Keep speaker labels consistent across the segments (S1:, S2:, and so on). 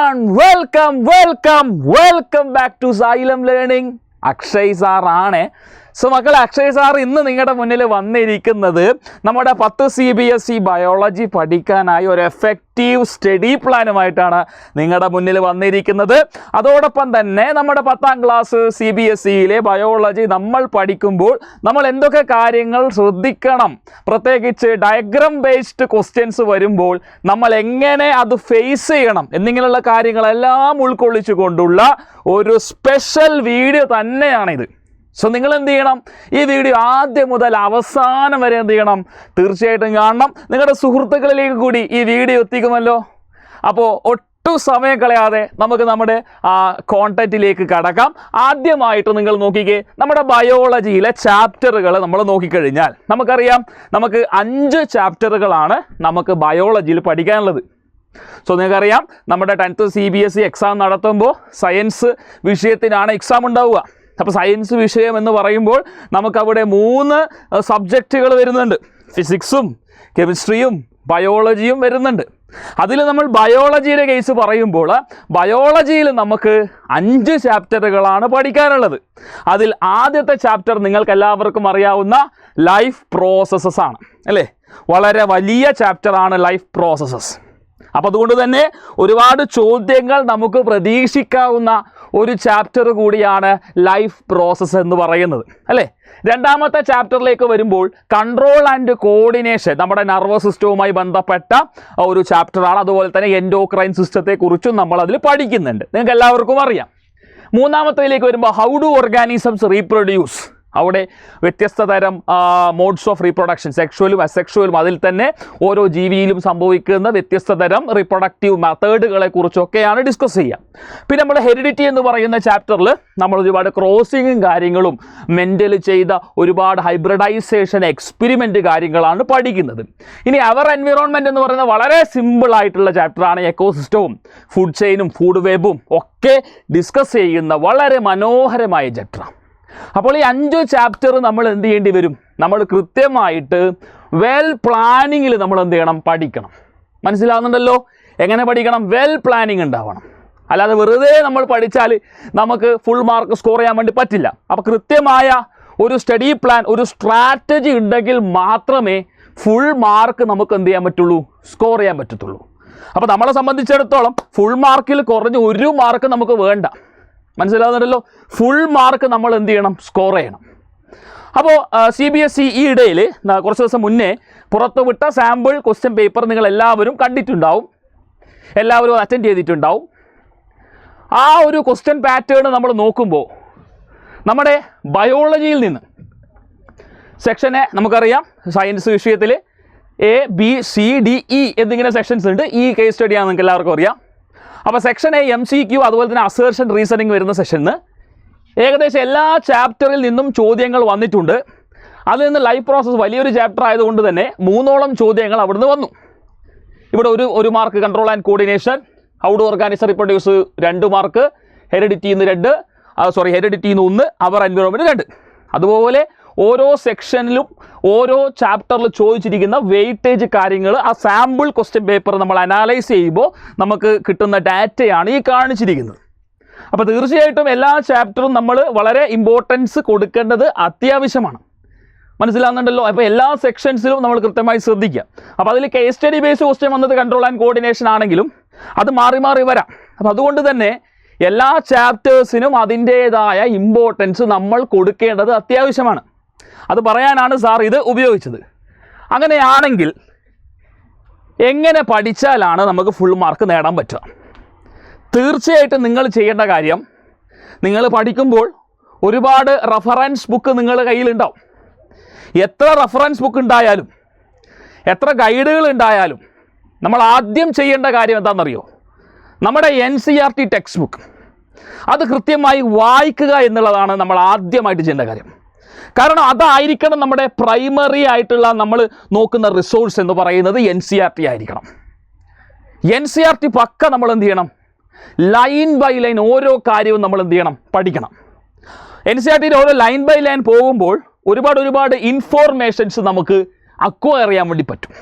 S1: everyone, welcome back to Xylem Learning. Akshay സാറാണ്. So മക്കളെ, Akshay sir ഇന്ന് നിങ്ങളുടെ മുന്നിൽ വന്നിരിക്കുന്നത് നമ്മുടെ 10 CBSE ബയോളജി പഠിക്കാനായി ഒരു എഫക്റ്റീവ് സ്റ്റഡി പ്ലാനുമായിട്ടാണ് നിങ്ങളുടെ മുന്നിൽ വന്നിരിക്കുന്നത്. അതോടൊപ്പം തന്നെ നമ്മുടെ 10ാം ക്ലാസ് CBSEയിലെ ബയോളജി നമ്മൾ പഠിക്കുമ്പോൾ നമ്മൾ എന്തൊക്കെ കാര്യങ്ങൾ ശ്രദ്ധിക്കണം, പ്രത്യേകിച്ച് ഡയഗ്രാം ബേസ്ഡ് ക്വസ്റ്റ്യൻസ് വരുമ്പോൾ നമ്മൾ എങ്ങനെ അത് ഫേസ് ചെയ്യണം എന്നിങ്ങനെയുള്ള കാര്യങ്ങളെല്ലാം ഉൾക്കൊള്ളിച്ചുകൊണ്ടുള്ള ഒരു സ്പെഷ്യൽ വീഡിയോ തന്നെയാണിത്. സോ നിങ്ങൾ എന്ത് ചെയ്യണം, ഈ വീഡിയോ ആദ്യം മുതൽ അവസാനം വരെ എന്ത് ചെയ്യണം, തീർച്ചയായിട്ടും കാണണം. നിങ്ങളുടെ സുഹൃത്തുക്കളിലേക്ക് കൂടി ഈ വീഡിയോ എത്തിക്കുമല്ലോ. അപ്പോൾ ഒട്ടും സമയം കളയാതെ നമുക്ക് നമ്മുടെ കോണ്ടന്റിലേക്ക് കടക്കാം. ആദ്യമായിട്ട് നിങ്ങൾ നോക്കിക്കേ, നമ്മുടെ ബയോളജിയിലെ ചാപ്റ്ററുകൾ നമ്മൾ നോക്കിക്കഴിഞ്ഞാൽ നമുക്കറിയാം, നമുക്ക് 5 ചാപ്റ്ററുകളാണ് നമുക്ക് ബയോളജിയിൽ പഠിക്കാനുള്ളത്. സോ നിങ്ങൾക്കറിയാം, നമ്മുടെ 10th CBSE എക്സാം നടത്തുമ്പോൾ സയൻസ് വിഷയത്തിനാണ് എക്സാം ഉണ്ടാവുക. അപ്പോൾ സയൻസ് വിഷയം എന്ന് പറയുമ്പോൾ നമുക്കവിടെ 3 സബ്ജക്റ്റുകൾ വരുന്നുണ്ട്. ഫിസിക്സും കെമിസ്ട്രിയും ബയോളജിയും വരുന്നുണ്ട്. അതിൽ നമ്മൾ ബയോളജിയുടെ കേസ് പറയുമ്പോൾ ബയോളജിയിൽ നമുക്ക് 5 ചാപ്റ്ററുകളാണ് പഠിക്കാനുള്ളത്. അതിൽ ആദ്യത്തെ ചാപ്റ്റർ നിങ്ങൾക്ക് എല്ലാവർക്കും അറിയാവുന്ന ലൈഫ് പ്രോസസ്സസ് ആണ് അല്ലേ. വളരെ വലിയ ചാപ്റ്ററാണ് ലൈഫ് പ്രോസസ്സസ്. അപ്പോൾ അതുകൊണ്ട് തന്നെ ഒരുപാട് ചോദ്യങ്ങൾ നമുക്ക് പ്രതീക്ഷിക്കാവുന്ന ഒരു ചാപ്റ്റർ കൂടിയാണ് ലൈഫ് പ്രോസസ്സ് എന്ന് പറയുന്നത് അല്ലേ. രണ്ടാമത്തെ ചാപ്റ്ററിലേക്ക് വരുമ്പോൾ കൺട്രോൾ ആൻഡ് കോർഡിനേഷൻ, നമ്മുടെ നെർവസ് സിസ്റ്റവുമായി ബന്ധപ്പെട്ട ഒരു ചാപ്റ്ററാണ്. അതുപോലെ തന്നെ എൻഡോക്രൈൻ സിസ്റ്റത്തെക്കുറിച്ചും നമ്മൾ അതിൽ പഠിക്കുന്നുണ്ട്, നിങ്ങൾക്ക് എല്ലാവർക്കും അറിയാം. മൂന്നാമത്തേലേക്ക് വരുമ്പോൾ ഹൗ ഡു ഓർഗാനിസംസ് റീപ്രൊഡ്യൂസ്, അവിടെ വ്യത്യസ്ത തരം മോഡ്സ് ഓഫ് റീപ്രൊഡക്ഷൻ, സെക്ഷുവലും അസെക്ഷുവലും, അതിൽ തന്നെ ഓരോ ജീവിയിലും സംഭവിക്കുന്ന വ്യത്യസ്ത തരം റീപ്രൊഡക്റ്റീവ് മെത്തേഡുകളെ കുറിച്ചൊക്കെയാണ് ഡിസ്കസ് ചെയ്യുക. പിന്നെ നമ്മുടെ ഹെറിഡിറ്റി എന്ന് പറയുന്ന ചാപ്റ്ററിൽ നമ്മൾ ഒരുപാട് ക്രോസിങ്ങും കാര്യങ്ങളും മെൻ്റൽ ചെയ്ത ഒരുപാട് ഹൈബ്രിഡൈസേഷൻ എക്സ്പെരിമെൻറ്റ് കാര്യങ്ങളാണ് പഠിക്കുന്നത്. ഇനി അവർ എൻവിറോൺമെൻറ്റ് എന്ന് പറയുന്ന വളരെ സിമ്പിൾ ആയിട്ടുള്ള ചാപ്റ്ററാണ്. എക്കോസിസ്റ്റവും ഫുഡ് ചെയിനും ഫുഡ് വെബും ഒക്കെ ഡിസ്കസ് ചെയ്യുന്ന വളരെ മനോഹരമായ ചാപ്റ്ററാണ്. അപ്പോൾ ഈ 5 ചാപ്റ്റർ നമ്മൾ എന്ത് ചെയ്യേണ്ടി വരും, നമ്മൾ കൃത്യമായിട്ട് വെൽ പ്ലാനിങ്ങിൽ നമ്മൾ എന്ത് ചെയ്യണം, പഠിക്കണം. മനസ്സിലാവുന്നുണ്ടല്ലോ, എങ്ങനെ പഠിക്കണം, വെൽ പ്ലാനിങ് ഉണ്ടാവണം. അല്ലാതെ വെറുതെ നമ്മൾ പഠിച്ചാൽ നമുക്ക് ഫുൾ മാർക്ക് സ്കോർ ചെയ്യാൻ വേണ്ടി പറ്റില്ല. അപ്പോൾ കൃത്യമായ ഒരു സ്റ്റഡി പ്ലാൻ, ഒരു സ്ട്രാറ്റജി ഉണ്ടെങ്കിൽ മാത്രമേ ഫുൾ മാർക്ക് നമുക്ക് എന്ത് ചെയ്യാൻ പറ്റുള്ളൂ, സ്കോർ ചെയ്യാൻ പറ്റത്തുള്ളൂ. അപ്പോൾ നമ്മളെ സംബന്ധിച്ചിടത്തോളം ഫുൾ മാർക്കിൽ കുറഞ്ഞ് 1 മാർക്ക് നമുക്ക് വേണ്ട. മനസ്സിലാവുന്നുണ്ടല്ലോ, ഫുൾ മാർക്ക് നമ്മൾ എന്ത് ചെയ്യണം, സ്കോർ ചെയ്യണം. അപ്പോൾ CBSE ഈ ഇടയിൽ കുറച്ച് ദിവസം മുന്നേ പുറത്തുവിട്ട സാമ്പിൾ ക്വസ്റ്റ്യൻ പേപ്പർ നിങ്ങൾ എല്ലാവരും കണ്ടിട്ടുണ്ടാവും, എല്ലാവരും അറ്റൻഡ് ചെയ്തിട്ടുണ്ടാവും. ആ ഒരു ക്വസ്റ്റ്യൻ പാറ്റേൺ നമ്മൾ നോക്കുമ്പോൾ നമ്മുടെ ബയോളജിയിൽ നിന്ന് സെക്ഷനെ നമുക്കറിയാം, സയൻസ് വിഷയത്തിൽ ABCDE എന്നിങ്ങനെ സെക്ഷൻസ് ഉണ്ട്. ഈ കേസ് സ്റ്റഡിയാണ് നിങ്ങൾക്ക് എല്ലാവർക്കും അറിയാം. അപ്പോൾ സെക്ഷൻ A MCQ, അതുപോലെ തന്നെ അസേർഷൻ റീസണിങ് വരുന്ന സെക്ഷന് ഏകദേശം എല്ലാ ചാപ്റ്ററിൽ നിന്നും ചോദ്യങ്ങൾ വന്നിട്ടുണ്ട്. അതിൽ നിന്ന് ലൈഫ് പ്രോസസ്സ് വലിയൊരു ചാപ്റ്റർ ആയതുകൊണ്ട് തന്നെ 3ഓളം ചോദ്യങ്ങൾ അവിടുന്ന് വന്നു. ഇവിടെ ഒരു mark control and coordination, how do organism reproduce 2 mark, ഹെറിഡിറ്റിന്ന് 1, അവർ എൻവിറോൺമെൻറ്റ് 2. അതുപോലെ ഓരോ സെക്ഷനിലും ഓരോ ചാപ്റ്ററിൽ ചോദിച്ചിരിക്കുന്ന വെയിറ്റേജ് കാര്യങ്ങൾ ആ സാമ്പിൾ ക്വസ്റ്റ്യൻ പേപ്പർ നമ്മൾ അനാലൈസ് ചെയ്യുമ്പോൾ നമുക്ക് കിട്ടുന്ന ഡാറ്റയാണ് ഈ കാണിച്ചിരിക്കുന്നത്. അപ്പോൾ തീർച്ചയായിട്ടും എല്ലാ ചാപ്റ്ററും നമ്മൾ വളരെ ഇമ്പോർട്ടൻസ് കൊടുക്കേണ്ടത് അത്യാവശ്യമാണ്. മനസ്സിലാകുന്നുണ്ടല്ലോ. അപ്പോൾ എല്ലാ സെക്ഷൻസിലും നമ്മൾ കൃത്യമായി ശ്രദ്ധിക്കുക. അപ്പോൾ അതിൽ കേസ് സ്റ്റഡി ബേസ് ക്വസ്റ്റ്യൻ വന്നത് കൺട്രോൾ ആൻഡ് കോർഡിനേഷൻ ആണെങ്കിലും അത് മാറി മാറി വരാം. അപ്പോൾ അതുകൊണ്ട് തന്നെ എല്ലാ ചാപ്റ്റേഴ്സിനും അതിൻ്റേതായ ഇമ്പോർട്ടൻസ് നമ്മൾ കൊടുക്കേണ്ടത് അത്യാവശ്യമാണ്. അത് പറയാനാണ് സാർ ഇത് ഉപയോഗിച്ചത്. അങ്ങനെയാണെങ്കിൽ എങ്ങനെ പഠിച്ചാലാണ് നമുക്ക് ഫുൾ മാർക്ക് നേടാൻ പറ്റുക? തീർച്ചയായിട്ടും നിങ്ങൾ ചെയ്യേണ്ട കാര്യം, നിങ്ങൾ പഠിക്കുമ്പോൾ ഒരുപാട് റഫറൻസ് ബുക്ക് നിങ്ങളുടെ കയ്യിലുണ്ടാവും. എത്ര റഫറൻസ് ബുക്ക് ഉണ്ടായാലും എത്ര ഗൈഡുകൾ ഉണ്ടായാലും നമ്മൾ ആദ്യം ചെയ്യേണ്ട കാര്യം എന്താണെന്നറിയോ? നമ്മുടെ NCERT ടെക്സ്റ്റ് ബുക്ക് അത് കൃത്യമായി വായിക്കുക എന്നുള്ളതാണ് നമ്മൾ ആദ്യമായിട്ട് ചെയ്യേണ്ട കാര്യം. കാരണം അതായിരിക്കണം നമ്മുടെ പ്രൈമറി ആയിട്ടുള്ള നമ്മൾ നോക്കുന്ന റിസോഴ്സ് എന്ന് പറയുന്നത് NCERT ആയിരിക്കണം. NCERT പക്ക നമ്മൾ എന്ത് ചെയ്യണം, ലൈൻ ബൈ ലൈൻ ഓരോ കാര്യവും നമ്മൾ എന്ത് ചെയ്യണം, പഠിക്കണം. NCERTയുടെ ഓരോ ലൈൻ ബൈ ലൈൻ പോകുമ്പോൾ ഒരുപാട് ഇൻഫോർമേഷൻസ് നമുക്ക് അക്വയർ ചെയ്യാൻ വേണ്ടി പറ്റും.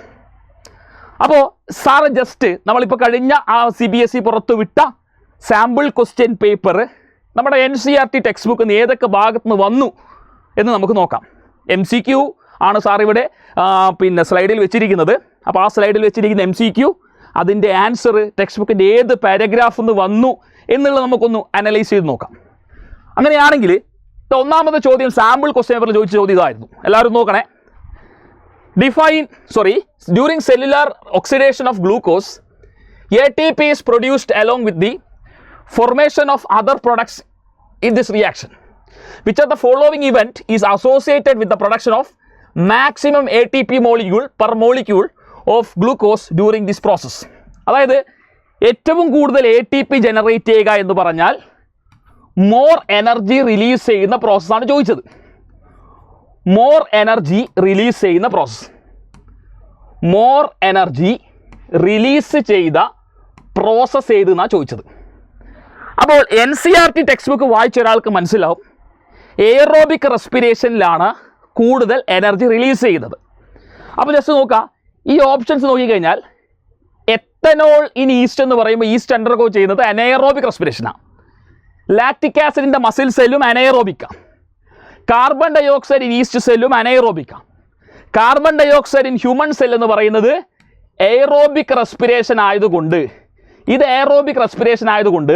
S1: അപ്പോൾ സാറ് ജസ്റ്റ് നമ്മളിപ്പോൾ കഴിഞ്ഞ ആ CBSE പുറത്തുവിട്ട സാമ്പിൾ ക്വസ്റ്റ്യൻ പേപ്പർ നമ്മുടെ NCERT ടെക്സ്റ്റ് ബുക്കിൽ നിന്ന് ഏതൊക്കെ ഭാഗത്ത് നിന്ന് വന്നു എന്ന് നമുക്ക് നോക്കാം. MCQ ആണ് സാർ ഇവിടെ സ്ലൈഡിൽ വെച്ചിരിക്കുന്നത്. അപ്പോൾ ആ സ്ലൈഡിൽ വെച്ചിരിക്കുന്ന MCQ, അതിൻ്റെ ആൻസർ ടെക്സ്റ്റ് ബുക്കിൻ്റെ ഏത് പാരഗ്രാഫിൽ നിന്ന് വന്നു എന്നുള്ളത് നമുക്കൊന്ന് അനലൈസ് ചെയ്ത് നോക്കാം. അങ്ങനെയാണെങ്കിൽ ഒന്നാമത്തെ ചോദ്യം സാമ്പിൾ ക്വസ്റ്റ്യൻ പേപ്പറിൽ ചോദിച്ച ചോദ്യം ഇതായിരുന്നു. എല്ലാവരും നോക്കണേ. During cellular oxidation of glucose, ATP is produced along with the formation of other products in this reaction. Which of the following event is associated with the production of maximum ATP molecule per molecule of glucose during this process? അതായത് ഏറ്റവും കൂടുതൽ ATP generate ചെയ്യുക എന്ന് പറഞ്ഞാൽ more energy release ചെയ്യുന്ന പ്രോസസ്സാണ് ചോദിച്ചത്. More energy release ചെയ്യുന്ന പ്രോസസ്സ്, മോർ എനർജി റിലീസ് ചെയ്ത പ്രോസസ്സ് ഏതെന്നാണ് ചോദിച്ചത്. അപ്പോൾ NCERT ടെക്സ്റ്റ് ബുക്ക് വായിച്ച ഒരാൾക്ക് മനസ്സിലാവും എയറോബിക് റെസ്പിറേഷനിലാണ് കൂടുതൽ എനർജി റിലീസ് ചെയ്യുന്നത്. അപ്പോൾ ജസ്റ്റ് നോക്കാം, ഈ ഓപ്ഷൻസ് നോക്കിക്കഴിഞ്ഞാൽ എത്തനോൾ ഇൻ ഈസ്റ്റ് എന്ന് പറയുമ്പോൾ ഈസ്റ്റ് അണ്ടർഗോ ചെയ്യുന്നത് അനൈറോബിക് റെസ്പിറേഷനാണ്. ലാക്റ്റിക് ആസിഡിൻ്റെ മസിൽ സെല്ലും അനൈറോബിക്കാണ്. കാർബൺ ഡയോക്സൈഡ് ഇൻ ഈസ്റ്റ് സെല്ലും അനൈറോബിക്കാണ്. Carbon dioxide in human cell എന്ന് പറയുന്നത് എയറോബിക് റെസ്പിറേഷൻ ആയതുകൊണ്ട്, ഇത് എയറോബിക് റെസ്പിറേഷൻ ആയതുകൊണ്ട്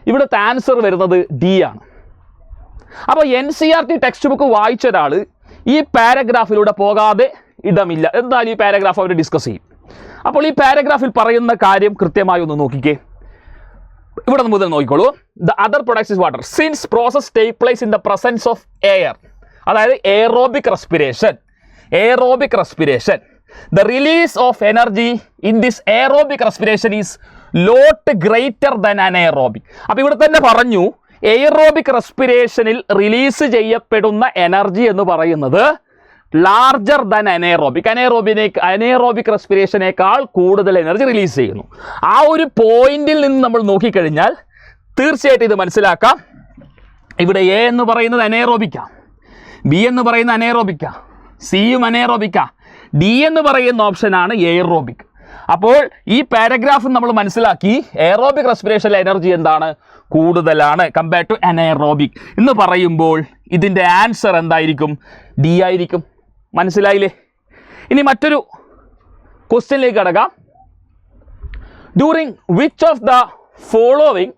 S1: ഇവിടുത്തെ ആൻസർ വരുന്നത് D ആണ്. അപ്പോൾ NCERT ടെക്സ്റ്റ് ബുക്ക് വായിച്ച ഒരാൾ ഈ പാരഗ്രാഫിലൂടെ പോകാതെ ഇടമില്ല. എന്തായാലും ഈ പാരഗ്രാഫ് അവർ ഡിസ്കസ് ചെയ്യും. അപ്പോൾ ഈ പാരഗ്രാഫിൽ പറയുന്ന കാര്യം കൃത്യമായി ഒന്ന് നോക്കിക്കേ. ഇവിടെ മുതൽ നോക്കിക്കോളൂ. The other products is water since process take place in the presence of air. അതായത് aerobic respiration, aerobic respiration, the release of energy in this aerobic respiration is lot greater than anaerobic. അപ്പോൾ ഇവിടെ തന്നെ പറഞ്ഞു aerobic റെസ്പിറേഷനിൽ release ചെയ്യപ്പെടുന്ന energy എന്ന് പറയുന്നത് larger than anaerobic. Anaerobic റെസ്പിറേഷനേക്കാൾ കൂടുതൽ എനർജി റിലീസ് ചെയ്യുന്നു. ആ ഒരു പോയിന്റിൽ നിന്ന് നമ്മൾ നോക്കിക്കഴിഞ്ഞാൽ തീർച്ചയായിട്ടും ഇത് മനസ്സിലാക്കാം. ഇവിടെ A എന്ന് പറയുന്നത് അനൈറോബിക്ക, B എന്ന് പറയുന്ന അനൈറോബിക്ക, സിയും അനൈറോബിക്ക, D എന്ന് പറയുന്ന ഓപ്ഷനാണ് എയറോബിക്. അപ്പോൾ ഈ പാരഗ്രാഫ് നമ്മൾ മനസ്സിലാക്കി എയറോബിക് റെസ്പിറേഷനിലെ എനർജി എന്താണ്, കൂടുതലാണ് കമ്പയർ ടു അനൈറോബിക് എന്ന് പറയുമ്പോൾ ഇതിൻ്റെ ആൻസർ എന്തായിരിക്കും, D ആയിരിക്കും. മനസ്സിലായില്ലേ? ഇനി മറ്റൊരു ക്വസ്റ്റ്യനിലേക്ക് കടക്കാം. During which of the following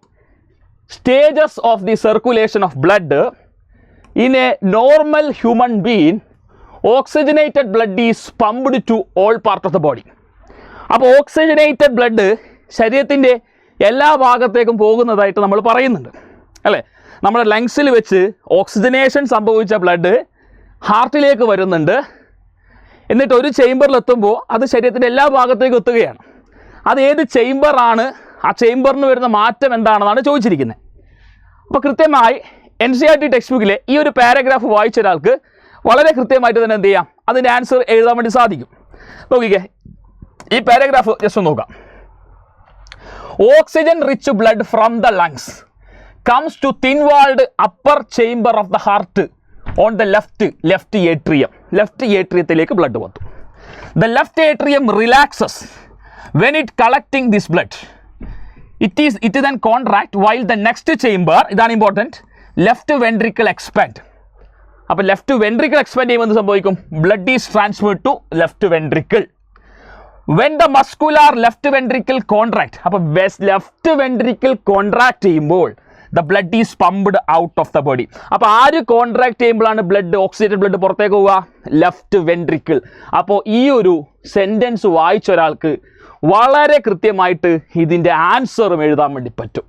S1: stages of the circulation of blood in a normal human being oxygenated blood is pumped to all part of the body. അപ്പോൾ ഓക്സിജനേറ്റഡ് ബ്ലഡ് ശരീരത്തിൻ്റെ എല്ലാ ഭാഗത്തേക്കും പോകുന്നതായിട്ട് നമ്മൾ പറയുന്നുണ്ട് അല്ലേ. നമ്മുടെ ലങ്സിൽ വെച്ച് ഓക്സിജനേഷൻ സംഭവിച്ച ബ്ലഡ് ഹാർട്ടിലേക്ക് വരുന്നുണ്ട്. എന്നിട്ട് ഒരു ചേംബറിലെത്തുമ്പോൾ അത് ശരീരത്തിൻ്റെ എല്ലാ ഭാഗത്തേക്കും എത്തുകയാണ്. അത് ഏത് ചേംബറാണ്, ആ ചേംബറിന് വരുന്ന മാറ്റം എന്താണെന്നാണ് ചോദിച്ചിരിക്കുന്നത്. അപ്പോൾ കൃത്യമായി NCERT ടെക്സ്റ്റ് ബുക്കിലെ ഈ ഒരു പാരഗ്രാഫ് വായിച്ച ഒരാൾക്ക് വളരെ കൃത്യമായിട്ട് തന്നെ എന്ത് ചെയ്യാം, അതിൻ്റെ ആൻസർ എഴുതാൻ വേണ്ടി സാധിക്കും. നോക്കിക്കേ, ഈ പാരഗ്രാഫ് ജസ്റ്റ് ഒന്ന് നോക്കാം. Oxygen rich blood from the lungs comes to thin walled upper chamber of the heart on the left atrium. Left atriumത്തിലേക്ക് ബ്ലഡ് വന്നു. The left atrium relaxes when it collecting this blood. It then contract while the next chamber, ഇതാണ് important, left ventricle expand. അപ്പോൾ left ventricle expand ചെയ്യുമ്പോൾ എന്ത് സംഭവിക്കും, blood is transferred to left ventricle. When the muscular left ventricle contract, അപ്പോൾ left ventricle contract ചെയ്യുമ്പോൾ the blood is pumped out of the body. അപ്പോൾ ആര് contract ചെയ്യുമ്പോഴാണ് blood, oxygenated blood പുറത്തേക്ക് പോവുക, ലെഫ്റ്റ് വെൻട്രിക്കിൾ. അപ്പോൾ ഈ ഒരു സെൻറ്റൻസ് വായിച്ച ഒരാൾക്ക് വളരെ കൃത്യമായിട്ട് ഇതിൻ്റെ ആൻസറും എഴുതാൻ വേണ്ടി പറ്റും.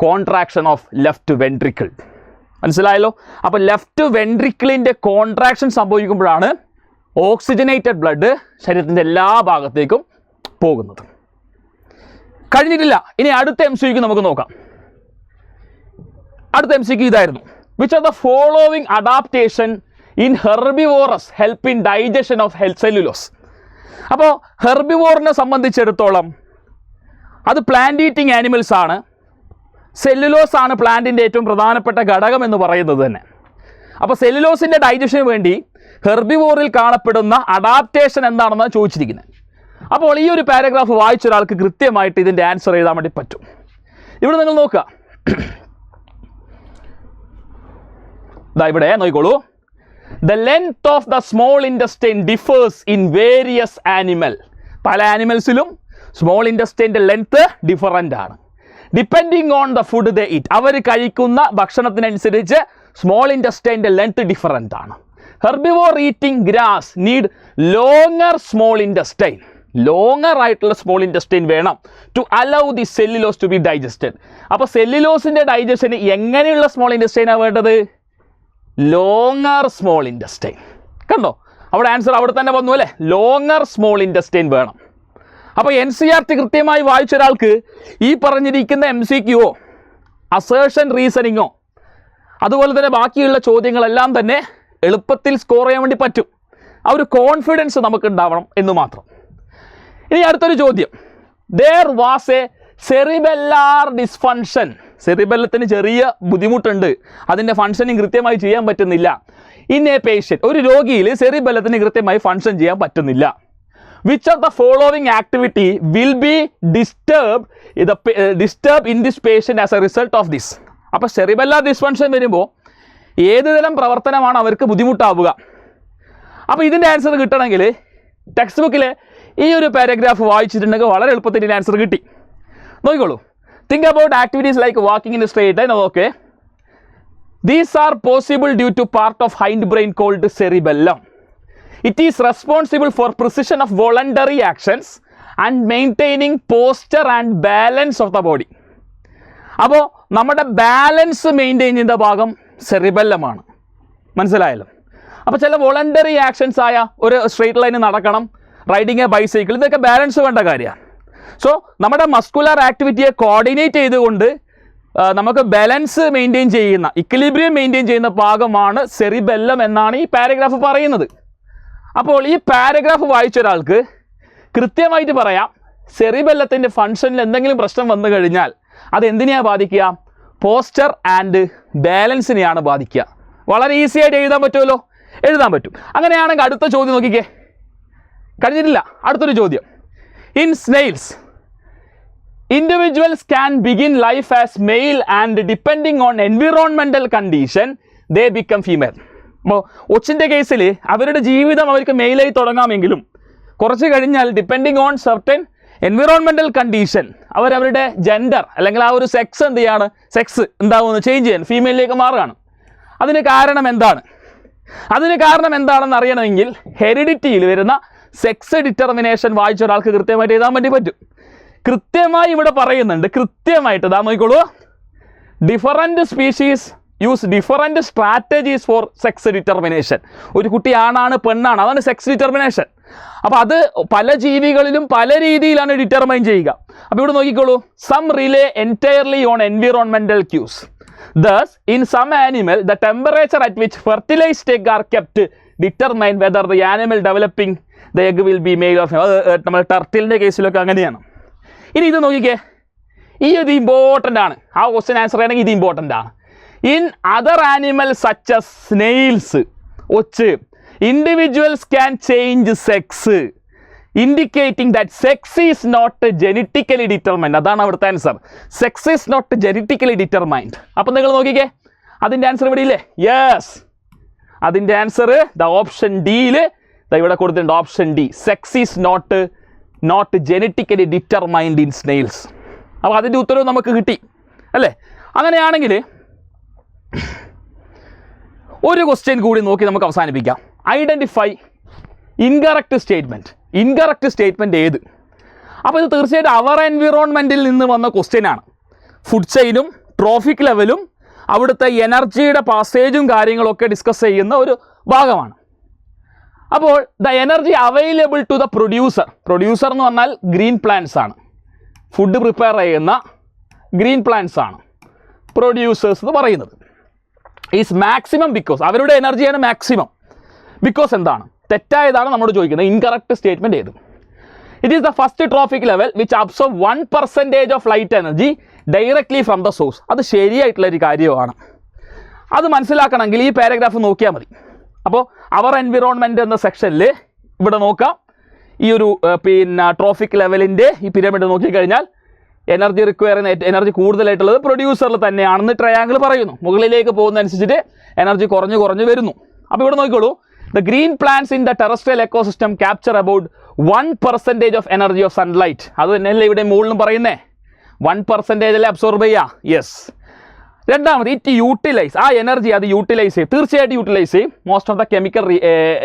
S1: Contraction of left ventricle. മനസ്സിലായല്ലോ? അപ്പോൾ ലെഫ്റ്റ് വെൻട്രിക്കിളിൻ്റെ കോൺട്രാക്ഷൻ സംഭവിക്കുമ്പോഴാണ് ഓക്സിജനേറ്റഡ് ബ്ലഡ് ശരീരത്തിൻ്റെ എല്ലാ ഭാഗത്തേക്കും പോകുന്നത്. കഴിഞ്ഞിട്ടില്ല, ഇനി അടുത്ത MCQ നമുക്ക് നോക്കാം. അടുത്ത MCQ ഇതായിരുന്നു. Which are the following adaptation in herbivorous help in digestion of cellulose. അപ്പോൾ ഹെർബിവോറിനെ സംബന്ധിച്ചിടത്തോളം അത് പ്ലാന്റ് ഈറ്റിംഗ് ആനിമൽസ് ആണ്. സെല്ലുലോസ് ആണ് പ്ലാന്റിൻ്റെ ഏറ്റവും പ്രധാനപ്പെട്ട ഘടകം എന്ന് പറയുന്നത് തന്നെ. അപ്പോൾ സെല്ലുലോസിൻ്റെ ഡൈജഷന് വേണ്ടി ഹെർബിവോറിൽ കാണപ്പെടുന്ന അഡാപ്റ്റേഷൻ എന്താണെന്നാണ് ചോദിച്ചിരിക്കുന്നത്. അപ്പോൾ ഈ ഒരു പാരഗ്രാഫ് വായിച്ച ഒരാൾക്ക് കൃത്യമായിട്ട് ഇതിൻ്റെ ആൻസർ എഴുതാൻ വേണ്ടി പറ്റും. ഇവിടെ നിങ്ങൾ നോക്കുക, ഇവിടെ നോക്കിക്കോളൂ. The length of the small intestine differs in various animal. പല ആനിമൽസിലും സ്മോൾ ഇൻറ്റസ്റ്റൈൻ്റെ ലെങ്ത് ഡിഫറൻ്റ് ആണ്. Depending on the food they eat. അവർ കഴിക്കുന്ന ഭക്ഷണത്തിനനുസരിച്ച് സ്മോൾ ഇൻറ്റസ്റ്റൈൻ്റെ ലെങ്ത് ഡിഫറൻ്റ് ആണ്. Herbivore eating grass need longer small intestine. Longer ആയിട്ടുള്ള സ്മോൾ ഇൻറ്റസ്റ്റൈൻ വേണം to allow the cellulose to be digested. അപ്പോൾ സെല്ലുലോസിൻ്റെ ഡൈജഷന് എങ്ങനെയുള്ള സ്മോൾ ഇൻറ്റസ്റ്റൈനാണ് വേണ്ടത്? Longer small intestine. കണ്ടോ, അവിടെ ആൻസർ അവിടെ തന്നെ വന്നു അല്ലേ? ലോങ്ങർ സ്മോൾ ഇൻറ്റസ്റ്റൈൻ വേണം. അപ്പോൾ NCERT കൃത്യമായി വായിച്ച ഒരാൾക്ക് ഈ പറഞ്ഞിരിക്കുന്ന MCQO, അസേർഷൻ റീസണിങ്ങോ അതുപോലെ തന്നെ ബാക്കിയുള്ള ചോദ്യങ്ങളെല്ലാം തന്നെ എളുപ്പത്തിൽ സ്കോർ ചെയ്യാൻ വേണ്ടി പറ്റും. ആ ഒരു കോൺഫിഡൻസ് നമുക്ക് ഉണ്ടാവണം എന്ന് മാത്രം. ഇനി അടുത്തൊരു ചോദ്യം. There was a cerebellar dysfunction. സെറിബെല്ലത്തിന് ചെറിയ ബുദ്ധിമുട്ടുണ്ട്, അതിൻ്റെ ഫങ്ഷനിങ് കൃത്യമായി ചെയ്യാൻ പറ്റുന്നില്ല. ഇൻ എ പേഷ്യൻ്റ്, ഒരു രോഗിയിൽ സെറിബെല്ലത്തിന് കൃത്യമായി ഫങ്ഷൻ ചെയ്യാൻ പറ്റുന്നില്ല. Which of the following activity will be disturb in this patient as A result of this. അപ്പോൾ സെറിബെല്ലാർ ഡിസ്ഫങ്ഷൻ വരുമ്പോൾ ഏത് തരം പ്രവർത്തനമാണ് അവർക്ക് ബുദ്ധിമുട്ടാവുക? അപ്പോൾ ഇതിൻ്റെ ആൻസർ കിട്ടണമെങ്കിൽ ടെക്സ്റ്റ് ബുക്കിൽ ഈ ഒരു പാരഗ്രാഫ് വായിച്ചിട്ടുണ്ടെങ്കിൽ വളരെ എളുപ്പത്തിൽ ഇതിൻ്റെ ആൻസർ കിട്ടി. നോക്കിക്കോളൂ. Think about activities like walking in a straight line. Okay. These are possible due to part of hindbrain called cerebellum. It is responsible for precision of voluntary actions and maintaining posture and balance of the body. അപ്പോൾ നമ്മുടെ balance maintain ചെയ്യുന്ന ഭാഗം സെറിബെല്ലമാണ്. മനസ്സിലായല്ലോ? അപ്പോൾ ചില voluntary actions ആയ ഒരു straight line നടക്കണം, റൈഡിങ് എ ബൈസൈക്കിൾ, ഇതൊക്കെ ബാലൻസ് വേണ്ട കാര്യമാണ്. സോ നമ്മുടെ മസ്കുലർ ആക്ടിവിറ്റിയെ കോർഡിനേറ്റ് ചെയ്തുകൊണ്ട് നമുക്ക് ബാലൻസ് മെയിൻറ്റെയിൻ ചെയ്യുന്ന, ഇക്വിലിബ്രിയം മെയിൻറ്റെയിൻ ചെയ്യുന്ന ഭാഗമാണ് സെറിബെല്ലം എന്നാണ് ഈ പാരഗ്രാഫ് പറയുന്നത്. അപ്പോൾ ഈ പാരഗ്രാഫ് വായിച്ച ഒരാൾക്ക് കൃത്യമായിട്ട് പറയാം, സെറിബെല്ലത്തിൻ്റെ ഫങ്ഷനിൽ എന്തെങ്കിലും പ്രശ്നം വന്നു കഴിഞ്ഞാൽ അത് എന്തിനെയാണ് ബാധിക്കുക? പോസ്ചർ ആൻഡ് ബാലൻസിനെയാണ് ബാധിക്കുക. വളരെ ഈസി ആയിട്ട് എഴുതാൻ പറ്റുമല്ലോ, എഴുതാൻ പറ്റും. അങ്ങനെയാണെങ്കിൽ അടുത്ത ചോദ്യം നോക്കിക്കേ. കഴിഞ്ഞിട്ടില്ല, അടുത്തൊരു ചോദ്യം. In snails, individuals can begin life as male and depending on environmental condition, they become female. അപ്പോൾ ഒച്ചിൻ്റെ കേസിൽ അവരുടെ ജീവിതം അവർക്ക് മെയിലായി തുടങ്ങാമെങ്കിലും കുറച്ച് കഴിഞ്ഞാൽ depending on certain environmental condition അവരവരുടെ ജെൻഡർ അല്ലെങ്കിൽ ആ ഒരു സെക്സ് എന്ത് ചെയ്യാണ്, സെക്സ് എന്താകുമെന്ന് ചേഞ്ച് ചെയ്യാൻ ഫീമെയിലേക്ക് മാറുകയാണ്. അതിന് കാരണം എന്താണ്? അതിന് കാരണം എന്താണെന്ന് അറിയണമെങ്കിൽ ഹെറിഡിറ്റിയിൽ വരുന്ന സെക്സ് ഡിറ്റർമിനേഷൻ വായിച്ച ഒരാൾക്ക് കൃത്യമായിട്ട് എഴുതാൻ വേണ്ടി പറ്റും. കൃത്യമായി ഇവിടെ പറയുന്നുണ്ട്, കൃത്യമായിട്ട് ഇതാ നോക്കിക്കോളൂ. Different species use different strategies four sex determination. ഒരു കുട്ടി ആണാണ് പെണ്ണാണ്, അതാണ് സെക്സ് ഡിറ്റർമിനേഷൻ. അപ്പോൾ അത് പല ജീവികളിലും പല രീതിയിലാണ് ഡിറ്റർമൈൻ ചെയ്യുക. അപ്പോൾ ഇവിടെ നോക്കിക്കോളൂ. Some rely entirely on environmental cues. Thus, in some animal, the temperature at which fertilized egg are kept determine whether the animal developing the egg will be male or female. നമ്മൾ ടർട്ടിലിൻ്റെ കേസിലൊക്കെ അങ്ങനെയാണ്. ഇനി ഇത് നോക്കിക്കേ, ഈ ഇത് ഇമ്പോർട്ടൻ്റ് ആണ്. ആ question answer ചെയ്യണമെങ്കിൽ ഇത് ഇമ്പോർട്ടൻ്റ് ആണ്. In other animal such as snails, ഒച്ച്, individuals can change sex, indicating that sex is not genetically determined. അതാണ് അവിടുത്തെ answer. Sex is not genetically determined. അപ്പം നിങ്ങൾ നോക്കിക്കേ, അതിൻ്റെ ആൻസർ ഇവിടെ ഇല്ലേ? യെസ്, അതിൻ്റെ ആൻസർ ദ ഓപ്ഷൻ ഡിയിൽ ഇവിടെ കൊടുത്തിട്ടുണ്ട്. Option D, sex is not genetically determined in snails. അപ്പോൾ അതിൻ്റെ ഉത്തരവ് നമുക്ക് കിട്ടി അല്ലേ? അങ്ങനെയാണെങ്കിൽ ഒരു ക്വസ്റ്റ്യൻ കൂടി നോക്കി നമുക്ക് അവസാനിപ്പിക്കാം. Identify incorrect statement. Incorrect statement ഏത്? അപ്പോൾ ഇത് തീർച്ചയായിട്ടും അവർ എൻവിറോൺമെൻറ്റിൽ നിന്ന് വന്ന ക്വസ്റ്റ്യനാണ്. ഫുഡ് ചെയിനും ട്രോഫിക് ലെവലും അവിടുത്തെ എനർജിയുടെ പാസേജും കാര്യങ്ങളൊക്കെ ഡിസ്കസ് ചെയ്യുന്ന ഒരു ഭാഗമാണ്. അപ്പോൾ the energy available to the producer. Producer എന്ന് പറഞ്ഞാൽ ഗ്രീൻ പ്ലാന്റ്സ് ആണ്, ഫുഡ് പ്രിപ്പയർ ചെയ്യുന്ന ഗ്രീൻ പ്ലാന്റ്സ് ആണ് പ്രൊഡ്യൂസേഴ്സ് എന്ന് പറയുന്നത്. ഈസ് മാക്സിമം ബിക്കോസ് അവരുടെ എനർജിയാണ് മാക്സിമം. ബിക്കോസ് എന്താണ്? തെറ്റായതാണ് നമ്മോട് ചോദിക്കുന്നത്. ഇൻകറക്റ്റ് സ്റ്റേറ്റ്മെൻറ്റ് ഏത്? It is the first trophic level which absorb 1% of light energy directly from the source. അത് ശരിയായിട്ടുള്ളൊരു കാര്യമാണ്. അത് മനസ്സിലാക്കണമെങ്കിൽ ഈ പാരഗ്രാഫ് നോക്കിയാൽ മതി. അപ്പോൾ അവർ എൻവിറോൺമെൻറ്റ് എന്ന സെക്ഷനിൽ ഇവിടെ നോക്കാം. ഈ ഒരു പിന്നെ ട്രോഫിക് ലെവലിൻ്റെ ഈ പിരമിഡ് നോക്കിക്കഴിഞ്ഞാൽ എനർജി റിക്വയർ ചെയ്യുന്ന എനർജി കൂടുതലായിട്ടുള്ളത് പ്രൊഡ്യൂസറിൽ തന്നെയാണെന്ന് ട്രയാങ്കിൾ പറയുന്നു. മുകളിലേക്ക് പോകുന്നതനുസരിച്ചിട്ട് എനർജി കുറഞ്ഞു വരുന്നു. അപ്പോൾ ഇവിടെ നോക്കിക്കോളൂ, the green plants in the terrestrial ecosystem capture about 1% of energy of sunlight. അത് തന്നെയല്ലേ ഇവിടെ മുകളിലും പറയുന്നേ, 1% അല്ലേ അബ്സോർബ് ചെയ്യുക. യെസ്. രണ്ടാമത് ഇറ്റ് യൂട്ടിലൈസ്, ആ എനർജി അത് യൂട്ടിലൈസ് ചെയ്യും, തീർച്ചയായിട്ടും യൂട്ടിലൈസ് ചെയ്യും most of the chemical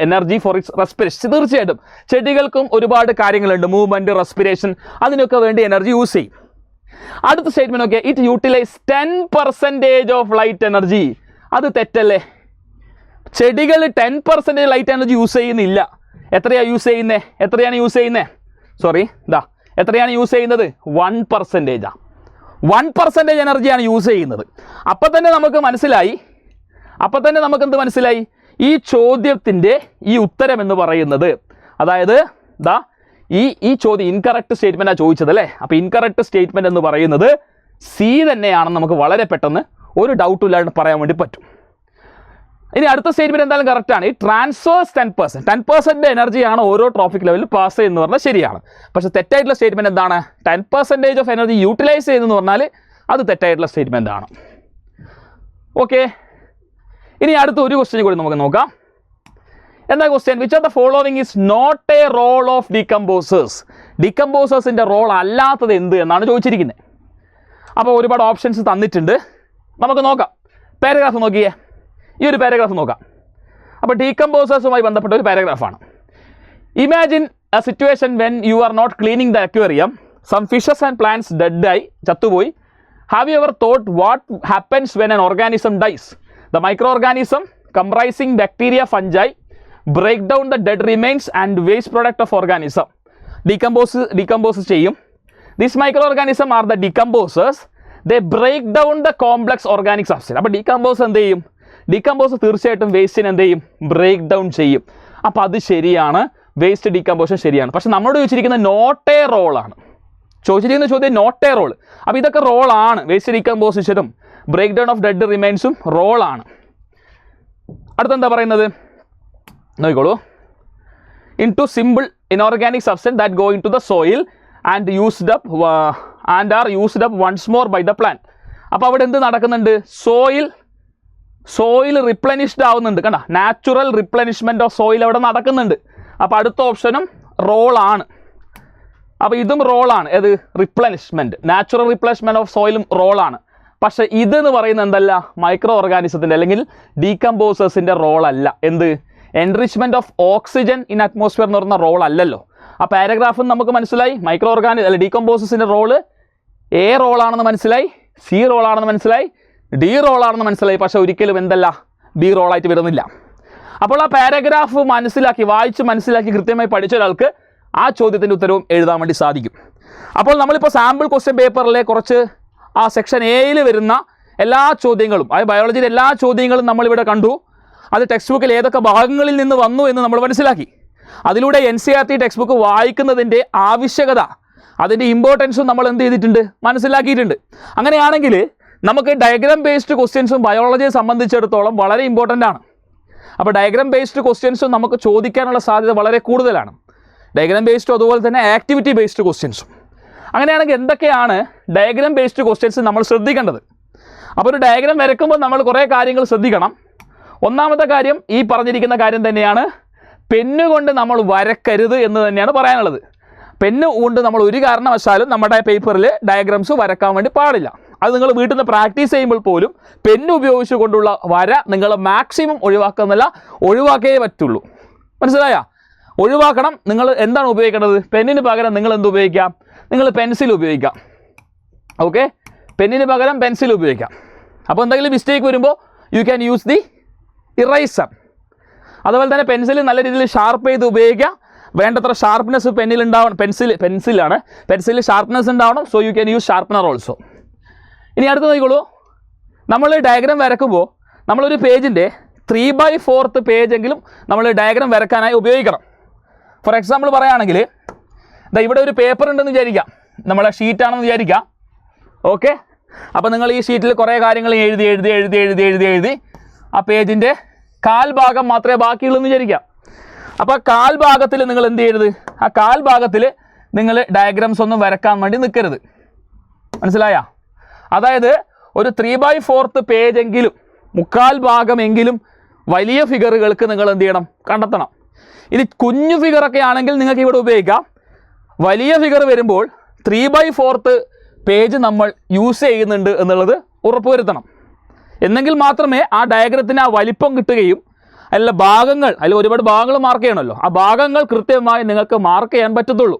S1: energy for its respiration. തീർച്ചയായിട്ടും ചെടികൾക്കും ഒരുപാട് കാര്യങ്ങളുണ്ട്, മൂവ്മെൻറ്റ്, റെസ്പിറേഷൻ, അതിനൊക്കെ വേണ്ടി എനർജി യൂസ് ചെയ്യും. അടുത്ത സ്റ്റേറ്റ്മെന്റ് നോക്കിയാൽ it utilise 10% of light energy. അത് തെറ്റല്ലേ? ചെടികൾ 10% ലൈറ്റ് എനർജി യൂസ് ചെയ്യുന്നില്ല. എത്രയാണ് യൂസ് ചെയ്യുന്നത്? സോറി, എത്രയാണ് യൂസ് ചെയ്യുന്നത്? 1%. 1% എനർജിയാണ് യൂസ് ചെയ്യുന്നത്. അപ്പം തന്നെ നമുക്ക് എന്ത് മനസ്സിലായി? ഈ ചോദ്യത്തിൻ്റെ ഈ ഉത്തരം എന്ന് പറയുന്നത്, അതായത് ഈ ചോദ്യം ഇൻകറക്റ്റ് സ്റ്റേറ്റ്മെൻറ്റാണ് ചോദിച്ചത് അല്ലേ? അപ്പോൾ ഇൻകറക്റ്റ് സ്റ്റേറ്റ്മെൻറ്റ് എന്ന് പറയുന്നത് സി തന്നെയാണെന്ന് നമുക്ക് വളരെ പെട്ടെന്ന് ഒരു ഡൗട്ടും ഇല്ലാണ്ട് പറയാൻ വേണ്ടി പറ്റും. ഇനി അടുത്ത സ്റ്റേറ്റ്മെൻറ്റ് എന്തായാലും കറക്റ്റാണ്. ഈ ട്രാൻസ്ഫേഴ്സ് 10% എനർജിയാണ് ഓരോ ട്രോഫിക് ലെവലിൽ പാസ് ചെയ്യുന്നത് പറഞ്ഞാൽ ശരിയാണ്. പക്ഷേ തെറ്റായിട്ടുള്ള സ്റ്റേറ്റ്മെൻറ്റ് എന്താണ്? 10% ഓഫ് എനർജി യൂട്ടിലൈസ് ചെയ്യുന്നതെന്ന് പറഞ്ഞാൽ അത് തെറ്റായിട്ടുള്ള സ്റ്റേറ്റ്മെൻ്റ് ആണ്. ഓക്കെ, ഇനി അടുത്ത ഒരു ക്വസ്റ്റ്യൻ കൂടി നമുക്ക് നോക്കാം. എന്താ question? Which of the following is not a role of decomposers? ഡീകമ്പോസേഴ്സിൻ്റെ റോൾ അല്ലാത്തത് എന്ത് എന്നാണ് ചോദിച്ചിരിക്കുന്നത്. അപ്പോൾ ഒരുപാട് ഓപ്ഷൻസ് തന്നിട്ടുണ്ട്, നമുക്ക് നോക്കാം. പാരഗ്രാഫ് നോക്കിയേ, ഈ ഒരു പാരഗ്രാഫ് നോക്കാം. അപ്പോൾ ഡീകമ്പോസേഴ്സുമായി ബന്ധപ്പെട്ട ഒരു പാരഗ്രാഫാണ്. Imagine a situation when you are not cleaning the aquarium, some fishes and plants ഡെഡായി, ചത്തുപോയി. Have you ever thought what happens when an organism dies? The microorganism comprising bacteria, fungi break down the dead remains and waste product of organism. Decompose ചെയ്യും. These microorganisms are the decomposers. They break down the complex organic substance. അപ്പോൾ decompose എന്ത് ചെയ്യും? Decompose തീർച്ചയായിട്ടും വേസ്റ്റിന് എന്ത് ചെയ്യും? Break down ചെയ്യും. അപ്പോൾ അത് ശരിയാണ്, വേസ്റ്റ് ഡീകമ്പോഷൻ ശരിയാണ്. പക്ഷെ നമ്മളോട് ചോദിച്ചിരിക്കുന്ന നോട്ട് എ റോളാണ്. ചോദിച്ചിരിക്കുന്ന ചോദ്യം നോട്ട് എ റോൾ. അപ്പോൾ ഇതൊക്കെ റോളാണ്. വേസ്റ്റ് ഡീകമ്പോസിഷനും ബ്രേക്ക് ഡൗൺ ഓഫ് ഡെഡ് റിമൈൻസും റോളാണ്. അടുത്തെന്താ പറയുന്നത് നോക്കിക്കോളൂ. into simple inorganic substance that go into the soil and used up and are used up once more by the plant. അപ്പോൾ അവിടെ എന്ത് നടക്കുന്നുണ്ട്? സോയിൽ റിപ്ലനിഷ്ഡ് ആവുന്നുണ്ട്. കണ്ട, നാച്ചുറൽ റിപ്ലനിഷ്മെൻറ്റ് ഓഫ് സോയിൽ അവിടെ നടക്കുന്നുണ്ട്. അപ്പോൾ അടുത്ത ഓപ്ഷനും റോളാണ്. അപ്പോൾ ഇതും റോളാണ്. ഏത്? റിപ്ലനിഷ്മെൻറ്റ്, നാച്ചുറൽ റിപ്ലനിഷ്മെൻറ്റ് ഓഫ് സോയിലും റോളാണ്. പക്ഷേ ഇതെന്ന് പറയുന്നത് എന്തല്ല? മൈക്രോ ഓർഗാനിസത്തിൻ്റെ അല്ലെങ്കിൽ ഡീകമ്പോസേഴ്സിൻ്റെ റോളല്ല. എന്ത്? Enrichment of oxygen in atmosphere എന്ന് പറയുന്ന റോൾ അല്ലല്ലോ. ആ പാരഗ്രാഫിൽ നമുക്ക് മനസ്സിലായി മൈക്രോ അല്ല ഡീകമ്പോസേഴ്സിൻ്റെ റോള് എ റോളാണെന്ന് മനസ്സിലായി, സി റോളാണെന്ന് മനസ്സിലായി, ഡി റോളാണെന്ന് മനസ്സിലായി. പക്ഷേ ഒരിക്കലും എന്തല്ല? ബി റോളായിട്ട് വരുന്നില്ല. അപ്പോൾ ആ പാരഗ്രാഫ് വായിച്ച് മനസ്സിലാക്കി കൃത്യമായി പഠിച്ച ഒരാൾക്ക് ആ ചോദ്യത്തിൻ്റെ ഉത്തരവും എഴുതാൻ വേണ്ടി സാധിക്കും. അപ്പോൾ നമ്മളിപ്പോൾ സാമ്പിൾ ക്വസ്റ്റ്യൻ പേപ്പറിലെ കുറച്ച് ആ സെക്ഷൻ എയിൽ വരുന്ന എല്ലാ ചോദ്യങ്ങളും, ആ ബയോളജിയിലെ എല്ലാ ചോദ്യങ്ങളും നമ്മളിവിടെ കണ്ടു. അത് ടെക്സ്റ്റ് ബുക്കിൽ ഏതൊക്കെ ഭാഗങ്ങളിൽ നിന്ന് വന്നു എന്ന് നമ്മൾ മനസ്സിലാക്കി. അതിലൂടെ NCERT ടെക്സ്റ്റ് ബുക്ക് വായിക്കുന്നതിൻ്റെ ആവശ്യകത, അതിൻ്റെ ഇമ്പോർട്ടൻസും നമ്മൾ എന്ത് ചെയ്തിട്ടുണ്ട്? മനസ്സിലാക്കിയിട്ടുണ്ട്. അങ്ങനെയാണെങ്കിൽ നമുക്ക് ഡയഗ്രാം ബേസ്ഡ് ക്വസ്റ്റ്യൻസും ബയോളജിയെ സംബന്ധിച്ചിടത്തോളം വളരെ ഇമ്പോർട്ടൻ്റ് ആണ്. അപ്പോൾ ഡയഗ്രാം ബേസ്ഡ് ക്വസ്റ്റ്യൻസും നമുക്ക് ചോദിക്കാനുള്ള സാധ്യത വളരെ കൂടുതലാണ്. ഡയഗ്രാം ബേസ്ഡും അതുപോലെ തന്നെ ആക്ടിവിറ്റി ബേസ്ഡ് ക്വസ്റ്റ്യൻസും. അങ്ങനെയാണെങ്കിൽ എന്തൊക്കെയാണ് ഡയഗ്രാം ബേസ്ഡ് ക്വസ്റ്റ്യൻസ് നമ്മൾ ശ്രദ്ധിക്കേണ്ടത്? അപ്പോൾ ഒരു ഡയഗ്രാം വരയ്ക്കുമ്പോൾ നമ്മൾ കുറേ കാര്യങ്ങൾ ശ്രദ്ധിക്കണം. ഒന്നാമത്തെ കാര്യം ഈ പറഞ്ഞിരിക്കുന്ന കാര്യം തന്നെയാണ്, പെന്നുകൊണ്ട് നമ്മൾ വരക്കരുത് എന്ന് തന്നെയാണ് പറയാനുള്ളത്. പെന്ന് കൊണ്ട് നമ്മൾ ഒരു കാരണവശാലും നമ്മുടെ പേപ്പറിൽ ഡയഗ്രാംസ് വരക്കാൻ വേണ്ടി പാടില്ല. അത് നിങ്ങൾ വീട്ടിൽ നിന്ന് പ്രാക്ടീസ് ചെയ്യുമ്പോൾ പോലും പെന്ന് ഉപയോഗിച്ചുകൊണ്ടുള്ള വര നിങ്ങൾ മാക്സിമം ഒഴിവാക്കേ പറ്റുള്ളൂ. മനസ്സിലായ? ഒഴിവാക്കണം. നിങ്ങൾ എന്താണ് ഉപയോഗിക്കേണ്ടത്? പെന്നിന് പകരം നിങ്ങൾ എന്ത് ഉപയോഗിക്കാം? നിങ്ങൾ പെൻസിൽ ഉപയോഗിക്കാം. ഓക്കെ, പെന്നിന് പകരം പെൻസിൽ ഉപയോഗിക്കാം. അപ്പോൾ എന്തെങ്കിലും മിസ്റ്റേക്ക് വരുമ്പോൾ you can use the eraser. അതുപോലെ തന്നെ പെൻസിൽ നല്ല രീതിയിൽ ഷാർപ്പ് ചെയ്ത് ഉപയോഗിക്കുക. വേണ്ടത്ര ഷാർപ്പ്നെസ് പെന്നിൽ ഉണ്ടാവണം. പെൻസിലാണ്, പെൻസിൽ ഷാർപ്പ്നെസ് ഉണ്ടാവണം. So you can use sharpener also. ഇനി അടുത്ത് നോക്കിക്കോളൂ, നമ്മൾ ഡയഗ്രാം വരക്കുമ്പോൾ നമ്മളൊരു പേജിൻ്റെ 3/4 പേജെങ്കിലും നമ്മൾ ഡയഗ്രാം വരക്കാനായി ഉപയോഗിക്കണം. ഫോർ എക്സാമ്പിൾ പറയുകയാണെങ്കിൽ ഇവിടെ ഒരു പേപ്പർ ഉണ്ടെന്ന് വിചാരിക്കാം, നമ്മളെ ഷീറ്റാണെന്ന് വിചാരിക്കാം. ഓക്കെ, അപ്പോൾ നിങ്ങൾ ഈ ഷീറ്റിൽ കുറേ കാര്യങ്ങൾ എഴുതി ആ പേജിൻ്റെ കാൽഭാഗം മാത്രമേ ബാക്കിയുള്ളൂ എന്ന് വിചാരിക്കാം. അപ്പോൾ കാൽഭാഗത്തിൽ നിങ്ങൾ എന്ത് ചെയ്യരുത്, ആ കാൽഭാഗത്തിൽ നിങ്ങൾ ഡയഗ്രാംസ് ഒന്നും വരക്കാൻ വേണ്ടി നിൽക്കരുത്. മനസ്സിലായ? അതായത് ഒരു 3/4 പേജെങ്കിലും, മുക്കാൽ ഭാഗമെങ്കിലും വലിയ ഫിഗറുകൾക്ക് നിങ്ങൾ എന്ത് ചെയ്യണം, കണ്ടെത്തണം. ഇനി കുഞ്ഞു ഫിഗറൊക്കെ ആണെങ്കിൽ നിങ്ങൾക്ക് ഇവിടെ ഉപയോഗിക്കാം. വലിയ ഫിഗർ വരുമ്പോൾ 3/4 പേജ് നമ്മൾ യൂസ് ചെയ്യുന്നുണ്ട് എന്നുള്ളത് ഉറപ്പുവരുത്തണം. എന്നെങ്കിൽ മാത്രമേ ആ ഡയഗ്രത്തിന് ആ വലിപ്പം കിട്ടുകയും അതിലുള്ള ഭാഗങ്ങൾ, അതിൽ ഒരുപാട് ഭാഗങ്ങൾ മാർക്ക് ചെയ്യണമല്ലോ, ആ ഭാഗങ്ങൾ കൃത്യമായി നിങ്ങൾക്ക് മാർക്ക് ചെയ്യാൻ പറ്റത്തുള്ളൂ.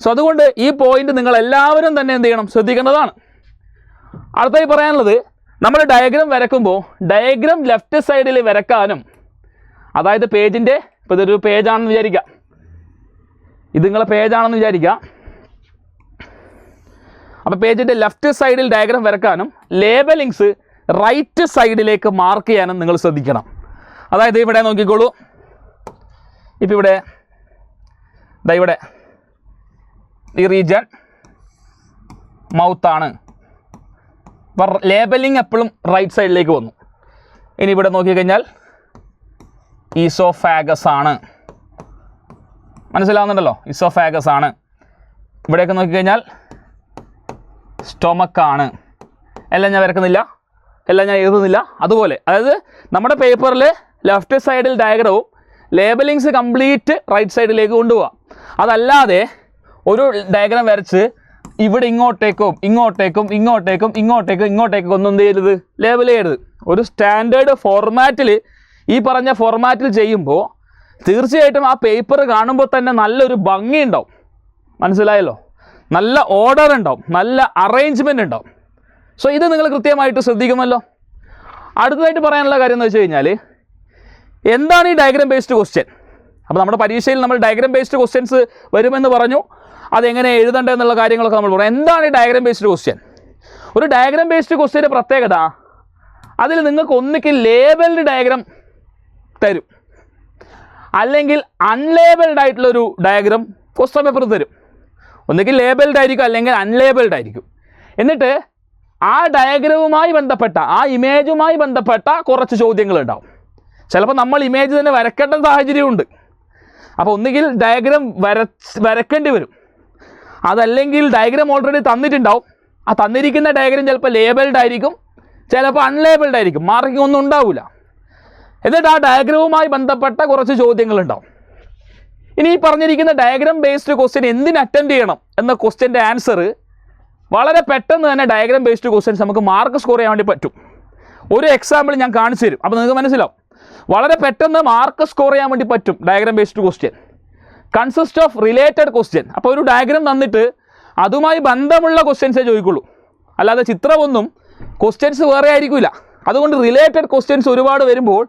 S1: സോ അതുകൊണ്ട് ഈ പോയിന്റ് നിങ്ങൾ എല്ലാവരും തന്നെ എന്ത് ചെയ്യണം, ശ്രദ്ധിക്കേണ്ടതാണ്. അടുത്തായി പറയാനുള്ളത്, നമ്മൾ ഡയഗ്രാം വരക്കുമ്പോൾ ഡയഗ്രാം ലെഫ്റ്റ് സൈഡിൽ വരക്കാനും, അതായത് പേജിൻ്റെ, ഇപ്പോൾ ഇതൊരു പേജാണെന്ന് വിചാരിക്കുക, ഇത് നിങ്ങളെ പേജാണെന്ന് വിചാരിക്കുക. അപ്പോൾ പേജിൻ്റെ ലെഫ്റ്റ് സൈഡിൽ ഡയഗ്രാം വരക്കാനും ലേബലിങ്സ് റൈറ്റ് സൈഡിലേക്ക് മാർക്ക് ചെയ്യാനും നിങ്ങൾ ശ്രദ്ധിക്കണം. അതായത് ഇവിടെ നോക്കിക്കോളൂ, ഇപ്പം ഇവിടെ ഇവിടെ ഈ റീജിയൻ മൗത്താണ്. അപ്പം ലേബലിംഗ് എപ്പോഴും റൈറ്റ് സൈഡിലേക്ക് വന്നു. ഇനി ഇവിടെ നോക്കിക്കഴിഞ്ഞാൽ ഈസോഫാഗസ് ആണ്. മനസ്സിലാവുന്നുണ്ടല്ലോ, ഈസോഫാഗസ് ആണ്. ഇവിടെയൊക്കെ നോക്കിക്കഴിഞ്ഞാൽ സ്റ്റൊമക്കാണ്. എല്ലാം ഞാൻ വരക്കുന്നില്ല, എല്ലാം ഞാൻ എഴുതുന്നില്ല. അതുപോലെ അതായത് നമ്മുടെ പേപ്പറിൽ ലെഫ്റ്റ് സൈഡിൽ ഡയഗ്രവും ലേബലിങ്സ് കംപ്ലീറ്റ് റൈറ്റ് സൈഡിലേക്ക് കൊണ്ടുപോകാം. അതല്ലാതെ ഒരു ഡയഗ്രാം വരച്ച് ഇവിടെ ഇങ്ങോട്ടേക്കും ഇങ്ങോട്ടേക്കും ഇങ്ങോട്ടേക്കും ഇങ്ങോട്ടേക്കും ഇങ്ങോട്ടേക്കും ഒന്നും എന്ത് ചെയ്യരുത്, ലേബൽ ചെയ്യരുത്. ഒരു സ്റ്റാൻഡേർഡ് ഫോർമാറ്റിൽ, ഈ പറഞ്ഞ ഫോർമാറ്റിൽ ചെയ്യുമ്പോൾ തീർച്ചയായിട്ടും ആ പേപ്പർ കാണുമ്പോൾ തന്നെ നല്ലൊരു ഭംഗി ഉണ്ടാവും. മനസ്സിലായല്ലോ? നല്ല ഓർഡർ ഉണ്ടാവും, നല്ല അറേഞ്ച്മെൻ്റ് ഉണ്ടാവും. സോ ഇത് നിങ്ങൾ കൃത്യമായിട്ട് ശ്രദ്ധിക്കുമല്ലോ. അടുത്തതായിട്ട് പറയാനുള്ള കാര്യം എന്ന് വെച്ച് കഴിഞ്ഞാൽ, എന്താണ് ഈ ഡയഗ്രാം ബേസ്ഡ് ക്വസ്റ്റ്യൻ? അപ്പോൾ നമ്മുടെ പരീക്ഷയിൽ നമ്മൾ ഡയഗ്രാം ബേസ്ഡ് ക്വസ്റ്റ്യൻസ് വരുമെന്ന് പറഞ്ഞു. അതെങ്ങനെ എഴുതേണ്ടത് എന്നുള്ള കാര്യങ്ങളൊക്കെ നമ്മൾ പറയാം. എന്താണ് ഈ ഡയഗ്രാം ബേസ്ഡ് ക്വസ്റ്റ്യൻ? ഒരു ഡയഗ്രാം ബേസ്ഡ് ക്വസ്റ്റ്യൻ്റെ പ്രത്യേകത, അതിൽ നിങ്ങൾക്ക് ഒന്നിക്ക് ലേബൽഡ് ഡയഗ്രാം തരും, അല്ലെങ്കിൽ അൺലേബിൾഡ് ആയിട്ടുള്ളൊരു ഡയഗ്രാം ക്വസ്റ്റ്യൻ പേപ്പർ തരും. ഒന്നുകിൽ ലേബൽഡ് ആയിരിക്കും, അല്ലെങ്കിൽ അൺലേബിൾഡ് ആയിരിക്കും. എന്നിട്ട് ആ ഡയഗ്രവുമായി ബന്ധപ്പെട്ട, ആ ഇമേജുമായി ബന്ധപ്പെട്ട കുറച്ച് ചോദ്യങ്ങളുണ്ടാവും. ചിലപ്പോൾ നമ്മൾ ഇമേജ് തന്നെ വരക്കേണ്ട സാഹചര്യമുണ്ട്. അപ്പോൾ ഒന്നുകിൽ ഡയഗ്രാം വരക്കേണ്ടി വരും, അതല്ലെങ്കിൽ ഡയഗ്രാം ഓൾറെഡി തന്നിട്ടുണ്ടാവും. ആ തന്നിരിക്കുന്ന ഡയഗ്രാം ചിലപ്പോൾ ലേബൽഡ് ആയിരിക്കും, ചിലപ്പോൾ അൺലേബിൾഡ് ആയിരിക്കും, മാർക്കിംഗ് ഒന്നും ഉണ്ടാവില്ല. എന്നിട്ട് ആ ഡയഗ്രവുമായി ബന്ധപ്പെട്ട കുറച്ച് ചോദ്യങ്ങളുണ്ടാവും. ഇനി ഈ പറഞ്ഞിരിക്കുന്ന ഡയഗ്രാം ബേസ്ഡ് ക്വസ്റ്റ്യൻ എന്തിന് അറ്റൻഡ് ചെയ്യണം എന്ന ക്വസ്റ്റ്യൻ്റെ ആൻസർ വളരെ പെട്ടെന്ന് തന്നെ ഡയഗ്രാം ബേസ്ഡ് ക്വസ്റ്റ്യൻസ് നമുക്ക് മാർക്ക് സ്കോർ ചെയ്യാൻ വേണ്ടി പറ്റും. ഒരു എക്സാമ്പിൾ ഞാൻ കാണിച്ചു തരും, അപ്പോൾ നിങ്ങൾക്ക് മനസ്സിലാവും. വളരെ പെട്ടെന്ന് മാർക്ക് സ്കോർ ചെയ്യാൻ വേണ്ടി പറ്റും diagram based question. Consist of related question. അപ്പോൾ ഒരു ഡയഗ്രാം തന്നിട്ട് അതുമായി ബന്ധമുള്ള ക്വസ്റ്റ്യൻസേ ചോദിക്കുള്ളൂ, അല്ലാതെ ചിത്രമൊന്നും ക്വസ്റ്റ്യൻസ് വേറെ ആയിരിക്കില്ല. അതുകൊണ്ട് റിലേറ്റഡ് ക്വസ്റ്റ്യൻസ് ഒരുപാട് വരുമ്പോൾ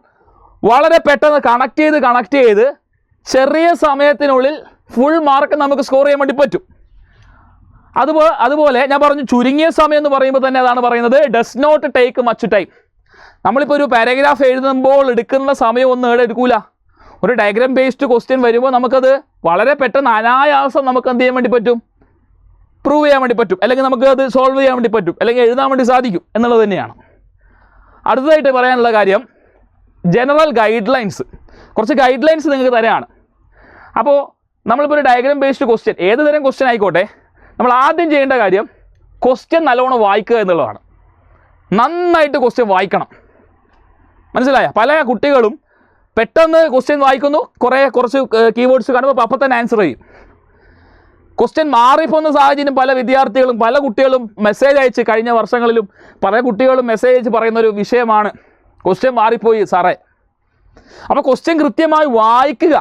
S1: വളരെ പെട്ടെന്ന് കണക്ട് ചെയ്ത് ചെറിയ സമയത്തിനുള്ളിൽ ഫുൾ മാർക്ക് നമുക്ക് സ്കോർ ചെയ്യാൻ വേണ്ടി പറ്റും. അതുപോലെ ഞാൻ പറഞ്ഞു, ചുരുങ്ങിയ സമയം എന്ന് പറയുമ്പോൾ തന്നെ അതാണ് പറയുന്നത്, does not take much time. നമ്മളിപ്പോൾ ഒരു പാരഗ്രാഫ് എഴുതുമ്പോൾ എടുക്കുന്ന സമയം ഒന്നും എടുക്കൂല. ഒരു ഡയഗ്രാം ബേസ്ഡ് ക്വസ്റ്റ്യൻ വരുമ്പോൾ നമുക്കത് വളരെ പെട്ടെന്ന് അനായാസം നമുക്ക് എന്ത് ചെയ്യാൻ വേണ്ടി പറ്റും, പ്രൂവ് ചെയ്യാൻ വേണ്ടി പറ്റും, അല്ലെങ്കിൽ നമുക്ക് അത് സോൾവ് ചെയ്യാൻ വേണ്ടി പറ്റും, അല്ലെങ്കിൽ എഴുതാൻ വേണ്ടി സാധിക്കും എന്നുള്ളത് തന്നെയാണ്. അടുത്തതായിട്ട് പറയാനുള്ള കാര്യം, ജനറൽ ഗൈഡ് ലൈൻസ്. കുറച്ച് ഗൈഡ് ലൈൻസ് നിങ്ങൾക്ക് തരാണ്. അപ്പോൾ നമ്മളിപ്പോൾ ഒരു ഡയഗ്രാം ബേസ്ഡ് ക്വസ്റ്റ്യൻ, ഏത് തരം ക്വസ്റ്റ്യൻ ആയിക്കോട്ടെ, നമ്മൾ ആദ്യം ചെയ്യേണ്ട കാര്യം ക്വസ്റ്റ്യൻ നല്ലോണം വായിക്കുക എന്നുള്ളതാണ്. നന്നായിട്ട് ക്വസ്റ്റ്യൻ വായിക്കണം. മനസ്സിലായ? പല കുട്ടികളും പെട്ടെന്ന് ക്വസ്റ്റ്യൻ വായിക്കുന്നു, കുറച്ച് കീവേഡ്സ് കാണുമ്പോൾ അപ്പം തന്നെ ആൻസർ ചെയ്യും. ക്വസ്റ്റ്യൻ മാറിപ്പോകുന്ന സാഹചര്യം പല വിദ്യാർത്ഥികളും, പല കുട്ടികളും മെസ്സേജ് അയച്ച്, കഴിഞ്ഞ വർഷങ്ങളിലും പല കുട്ടികളും മെസ്സേജ് അയച്ച് പറയുന്നൊരു വിഷയമാണ്, ക്വസ്റ്റ്യൻ മാറിപ്പോയി സാറേ. അപ്പോൾ ക്വസ്റ്റ്യൻ കൃത്യമായി വായിക്കുക.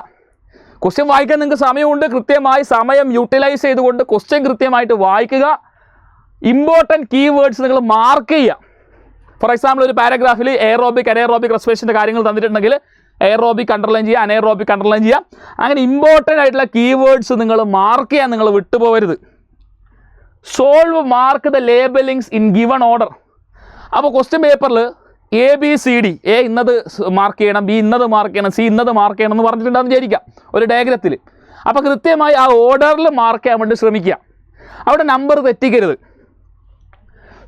S1: ക്വസ്റ്റ്യൻ വായിക്കാൻ നിങ്ങൾക്ക് സമയമുണ്ട്, കൃത്യമായി സമയം യൂട്ടിലൈസ് ചെയ്തുകൊണ്ട് ക്വസ്റ്റ്യൻ കൃത്യമായിട്ട് വായിക്കുക. ഇമ്പോർട്ടൻറ്റ് കീവേഡ്സ് നിങ്ങൾ മാർക്ക് ചെയ്യുക. ഫോർ എക്സാമ്പിൾ, ഒരു പാരഗ്രാഫിൽ എയറോബിക് അനേറോബിക് റെസ്പിറേഷൻ്റെ കാര്യങ്ങൾ തന്നിട്ടുണ്ടെങ്കിൽ എയറോബിക് അണ്ടർലൈൻ ചെയ്യുക, അനേറോബിക് അണ്ടർലൈൻ ചെയ്യുക. അങ്ങനെ ഇമ്പോർട്ടൻ്റ് ആയിട്ടുള്ള കീവേഡ്സ് നിങ്ങൾ മാർക്ക് ചെയ്യാൻ നിങ്ങൾ വിട്ടുപോകരുത്. Solve mark the labellings in given order. അപ്പോൾ ക്വസ്റ്റ്യൻ പേപ്പറിൽ ABCD, എ ഇന്നത് മാർക്ക് ചെയ്യണം, ബി ഇന്നത് മാർക്ക് ചെയ്യണം, സി ഇന്നത് മാർക്ക് ചെയ്യണം എന്ന് പറഞ്ഞിട്ടുണ്ടെന്ന് വിചാരിക്കാം ഒരു ഡയഗ്രത്തിൽ. അപ്പോൾ കൃത്യമായി ആ ഓർഡറിൽ മാർക്ക് ചെയ്യാൻ വേണ്ടി ശ്രമിക്കുക. അവിടെ നമ്പർ തെറ്റിക്കരുത്.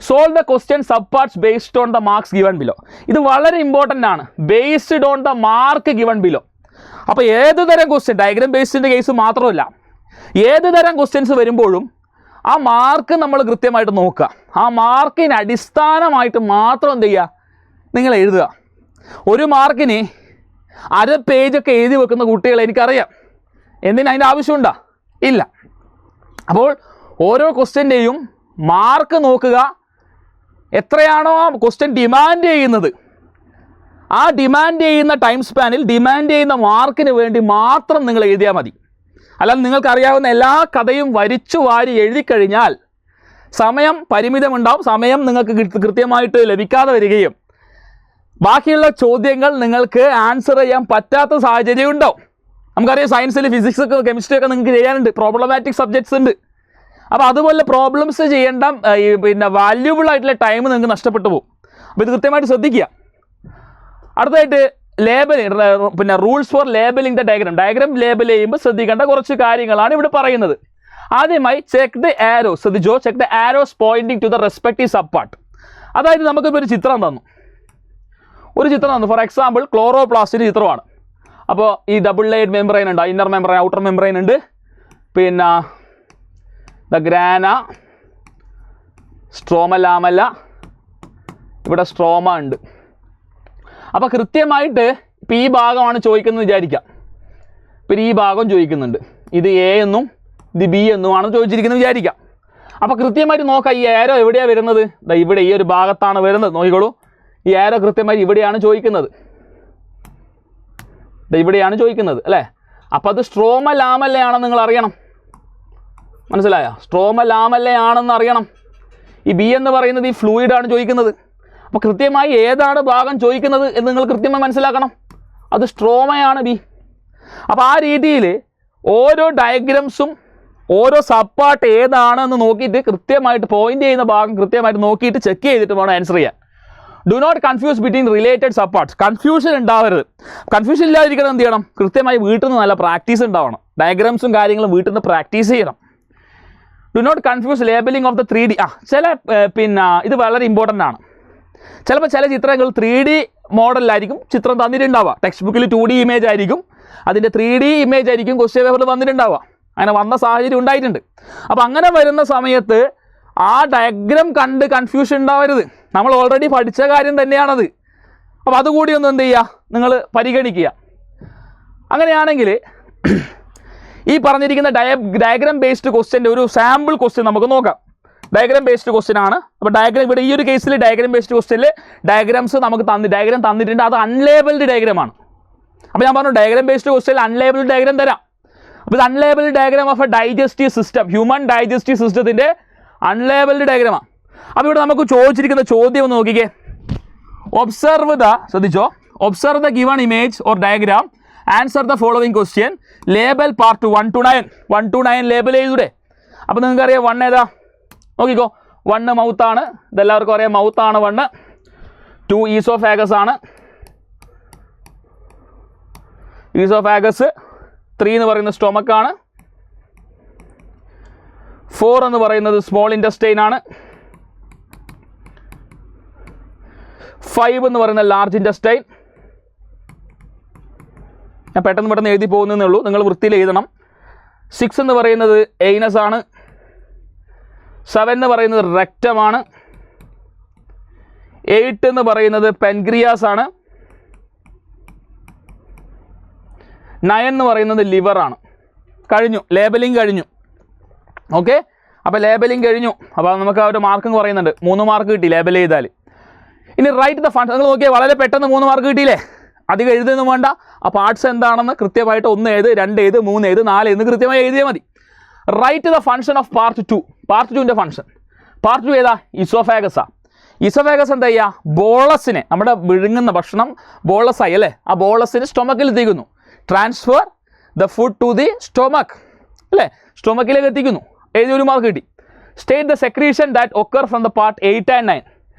S1: Solve the question sub parts based on the marks given below. ഇത് വളരെ ഇമ്പോർട്ടൻ്റ് ആണ്. Based on the mark given below. അപ്പോൾ ഏത് തരം ക്വസ്റ്റ്യൻ, ഡയഗ്രാം ബേസ്ഡിൻ്റെ കേസ് മാത്രമല്ല, ഏത് തരം ക്വസ്റ്റ്യൻസ് വരുമ്പോഴും ആ മാർക്ക് നമ്മൾ കൃത്യമായിട്ട് നോക്കുക. ആ മാർക്കിന് അടിസ്ഥാനമായിട്ട് മാത്രം എന്ത് ചെയ്യുക, നിങ്ങൾ എഴുതുക. ഒരു മാർക്കിന് അര പേജൊക്കെ എഴുതി വെക്കുന്ന കുട്ടികളെ എനിക്കറിയാം. എന്തിന് അതിൻ്റെ ആവശ്യമുണ്ടോ? ഇല്ല. അപ്പോൾ ഓരോ ക്വസ്റ്റ്യൻ്റെയും മാർക്ക് നോക്കുക. എത്രയാണോ ആ ക്വസ്റ്റ്യൻ ഡിമാൻഡ് ചെയ്യുന്നത്, ആ ഡിമാൻഡ് ചെയ്യുന്ന ടൈം സ്പാനിൽ ഡിമാൻഡ് ചെയ്യുന്ന മാർക്കിന് വേണ്ടി മാത്രം നിങ്ങൾ എഴുതിയാൽ മതി. അല്ലാതെ നിങ്ങൾക്കറിയാവുന്ന എല്ലാ കഥയും വരിച്ചു വാരി എഴുതി കഴിഞ്ഞാൽ സമയം പരിമിതമുണ്ടാവും. സമയം നിങ്ങൾക്ക് കൃത്യമായിട്ട് ലഭിക്കാതെ വരികയും ബാക്കിയുള്ള ചോദ്യങ്ങൾ നിങ്ങൾക്ക് ആൻസർ ചെയ്യാൻ പറ്റാത്ത സാഹചര്യം ഉണ്ടാവും. നമുക്കറിയാം സയൻസിൽ ഫിസിക്സ് ഒക്കെ കെമിസ്ട്രി ഒക്കെ നിങ്ങൾക്ക് ചെയ്യാനുണ്ട്, പ്രോബ്ലമാറ്റിക് സബ്ജക്ട്സ് ഉണ്ട്. അപ്പോൾ അതുപോലെ പ്രോബ്ലംസ് ചെയ്യേണ്ട പിന്നെ വാല്യൂബിൾ ആയിട്ടുള്ള ടൈം നിങ്ങൾക്ക് നഷ്ടപ്പെട്ടു പോകും. അപ്പോൾ ഇത് കൃത്യമായിട്ട് ശ്രദ്ധിക്കുക. അടുത്തായിട്ട് ലേബലിംഗ്, പിന്നെ rules for labelling the diagram. Diagram label ചെയ്യുമ്പോൾ ശ്രദ്ധിക്കേണ്ട കുറച്ച് കാര്യങ്ങളാണ് ഇവിടെ പറയുന്നത്. ആദ്യമായി ചെക്ക് ദ ആരോസ്. ശ്രദ്ധിച്ചോ, check the arrows pointing to the respective sub part. അതായത് നമുക്കിപ്പോൾ ഒരു ചിത്രം തന്നു, ഫോർ എക്സാമ്പിൾ ക്ലോറോപ്ലാസ്റ്റിൻ്റെ ചിത്രമാണ്. അപ്പോൾ ഈ ഡബിൾ ലെയർഡ് മെംബ്രെയിൻ ഉണ്ട്, ഇന്നർ മെംബ്രെയിൻ, ഔട്ടർ മെംബ്രെയിൻ ഉണ്ട്, പിന്നെ ദ ഗ്രാന, സ്ട്രോമ ലാമല്ല, ഇവിടെ സ്ട്രോമ ഉണ്ട്. അപ്പോൾ കൃത്യമായിട്ട് ഇപ്പം ഈ ഭാഗമാണ് ചോദിക്കുന്നത് വിചാരിക്കാം. ഇപ്പം ഈ ഭാഗം ചോദിക്കുന്നുണ്ട്, ഇത് എ എന്നും ഇത് ബി എന്നുമാണ് ചോദിച്ചിരിക്കുന്നത് വിചാരിക്കാം. അപ്പോൾ കൃത്യമായിട്ട് നോക്കാം, ഈ ഏരോ എവിടെയാണ് വരുന്നത്? ഇവിടെ ഈ ഒരു ഭാഗത്താണ് വരുന്നത്. നോക്കിക്കോളൂ, ഈ ഏരോ കൃത്യമായി ഇവിടെയാണ് ചോദിക്കുന്നത്, ഇവിടെയാണ് ചോദിക്കുന്നത് അല്ലേ? അപ്പോൾ അത് സ്ട്രോമ ലാമല്ലയാണെന്ന് നിങ്ങൾ അറിയണം. മനസ്സിലായോ? സ്ട്രോമ ലാമല്ലയാണെന്ന് അറിയണം. ഈ ബി എന്ന് പറയുന്നത് ഈ ഫ്ലൂയിഡാണ് ചോദിക്കുന്നത്. അപ്പോൾ കൃത്യമായി ഏതാണ് ഭാഗം ചോദിക്കുന്നത് എന്ന് നിങ്ങൾ കൃത്യമായി മനസ്സിലാക്കണം. അത് സ്ട്രോമയാണ് ബി. അപ്പോൾ ആ രീതിയിൽ ഓരോ ഡയഗ്രാംസും ഓരോ സബ് പാർട്ട് ഏതാണെന്ന് നോക്കിയിട്ട് കൃത്യമായിട്ട് പോയിന്റ് ചെയ്യുന്ന ഭാഗം കൃത്യമായിട്ട് നോക്കിയിട്ട് ചെക്ക് ചെയ്തിട്ട് വേണം ആൻസർ ചെയ്യാൻ. Do not confuse between related sub parts. Confusion ഉണ്ടാവരുത്. കൺഫ്യൂഷൻ ഇല്ലാതിരിക്കണം എന്ത് ചെയ്യണം? കൃത്യമായി വീട്ടിൽ നിന്ന് നല്ല പ്രാക്ടീസ് ഉണ്ടാവണം. ഡയഗ്രാംസും കാര്യങ്ങളും വീട്ടിൽ നിന്ന് പ്രാക്ടീസ് ചെയ്യണം. Do not confuse labelling of the 3D. ചില പിന്നെ ഇത് വളരെ ഇമ്പോർട്ടൻ്റ് ആണ്. ചിലപ്പോൾ ചില ചിത്രങ്ങൾ 3D മോഡലിലായിരിക്കും ചിത്രം തന്നിട്ടുണ്ടാവുക. ടെക്സ്റ്റ് ബുക്കിൽ 2D ഇമേജ് ആയിരിക്കും, അതിൻ്റെ 3D ഇമേജ് ആയിരിക്കും ക്വസ്റ്റ്യൻ പേപ്പറിൽ വന്നിട്ടുണ്ടാവുക. അങ്ങനെ വന്ന സാഹചര്യം ഉണ്ടായിട്ടുണ്ട്. അപ്പോൾ അങ്ങനെ വരുന്ന സമയത്ത് ആ ഡയഗ്രാം കണ്ട് കൺഫ്യൂഷൻ ഉണ്ടാവരുത്. നമ്മൾ ഓൾറെഡി പഠിച്ച കാര്യം തന്നെയാണത്. അപ്പോൾ അതുകൂടി ഒന്ന് എന്ത് ചെയ്യുക, നിങ്ങൾ പരിഗണിക്കുക. അങ്ങനെയാണെങ്കിൽ ഈ പറഞ്ഞിരിക്കുന്ന ഡയഗ്രാം ബേസ്ഡ് ക്വസ്റ്റ്യൻ്റെ ഒരു സാമ്പിൾ ക്വസ്റ്റ്യൻ നമുക്ക് നോക്കാം. ഡയഗ്രാം ബേസ്ഡ് ക്വസ്റ്റ്യൻ ആണ്. അപ്പോൾ ഡയഗ്രാം ഇവിടെ ഈ ഒരു കേസിൽ ഡയഗ്രാം ബേസ്ഡ് ക്വസ്റ്റ്യനിൽ ഡയഗ്രാംസ് നമുക്ക് ഡയഗ്രാം തന്നിട്ടുണ്ട്. അത് അൺലേബിൾഡ് ഡയഗ്രാമാണ്. അപ്പോൾ ഞാൻ പറഞ്ഞു ഡയഗ്രാം ബേസ്ഡ് ക്വസ്റ്റ്യനിൽ അൺലേബിൾഡ് ഡയഗ്രാം തരാം. അപ്പോൾ ഇത് unlabelled diagram of a digestive system, human digestive സിസ്റ്റത്തിൻ്റെ അൺലേബിൾഡ് ഡയഗ്രാമാണ്. അപ്പോൾ ഇവിടെ നമുക്ക് ചോദിച്ചിരിക്കുന്ന ചോദ്യം ഒന്ന് നോക്കിക്കേ. ശ്രദ്ധിച്ചോ, observe the given image or diagram, answer the following question, label part 1 to 9. 1 to 9 label ചെയ്തൂടെ? അപ്പോൾ നിങ്ങൾക്കറിയാം 1 ഏതാ? നോക്കിക്കോ, 1 മൗത്താണ്, ഇതെല്ലാവർക്കും അറിയാം, മൗത്താണ് 1. 2 ഈസോഫാഗസ് ആണ്, ഈസോഫാഗസ്. 3 എന്ന് പറയുന്നത് സ്റ്റൊമക്കാണ്. 4 എന്ന് പറയുന്നത് സ്മോൾ ഇൻറ്റസ്റ്റൈൻ ആണ്. 5 എന്ന് പറയുന്നത് ലാർജ് ഇൻറ്റസ്റ്റൈൻ. ഞാൻ പെട്ടെന്ന് എഴുതി പോകുന്നതേ ഉള്ളൂ, നിങ്ങൾ വൃത്തിയിൽ എഴുതണം. 6 എന്ന് പറയുന്നത് എയ്നസ് ആണ്. 7 എന്ന് പറയുന്നത് റെക്റ്റമാണ്. 8 എന്ന് പറയുന്നത് പെൻക്രിയാസ് ആണ്. 9 എന്ന് പറയുന്നത് ലിവറാണ്. കഴിഞ്ഞു, ലേബലിംഗ് കഴിഞ്ഞു. ഓക്കെ, അപ്പോൾ ലേബലിംഗ് കഴിഞ്ഞു. അപ്പോൾ നമുക്ക് ആ ഒരു മാർക്കും പറയുന്നുണ്ട്, 3 മാർക്ക് കിട്ടി ലേബൽ ചെയ്താൽ. ഇനി റൈറ്റ് ദ ഫങ്ഷൻ. നിങ്ങൾ നോക്കിയാൽ വളരെ പെട്ടെന്ന് 3 മാർക്ക് കിട്ടിയില്ലേ? അധികം എഴുതുന്നു വേണ്ട. ആ പാർട്സ് എന്താണെന്ന് കൃത്യമായിട്ട് 1 ഏത്, 2 ഏത്, 3 ഏത്, 4 എന്ന് കൃത്യമായി എഴുതിയാൽ മതി. Write the function of part 2. Part 2ൻ്റെ ഫങ്ഷൻ. പാർട്ട് 2 ഏതാ? ഈസോഫാഗസാ. ഈസോഫാഗസ് എന്താ ചെയ്യുക? ബോളസിനെ, നമ്മുടെ വിഴുങ്ങുന്ന ഭക്ഷണം ബോളസായി അല്ലേ, ആ ബോളസിന് സ്റ്റൊമക്കിൽ എത്തിക്കുന്നു. Transfer the food to the stomach അല്ലേ, സ്റ്റൊമക്കിലേക്ക് എത്തിക്കുന്നു. എഴുതി 1 മാർക്ക് കിട്ടി. State the secretion that occur from the part 8 and 9.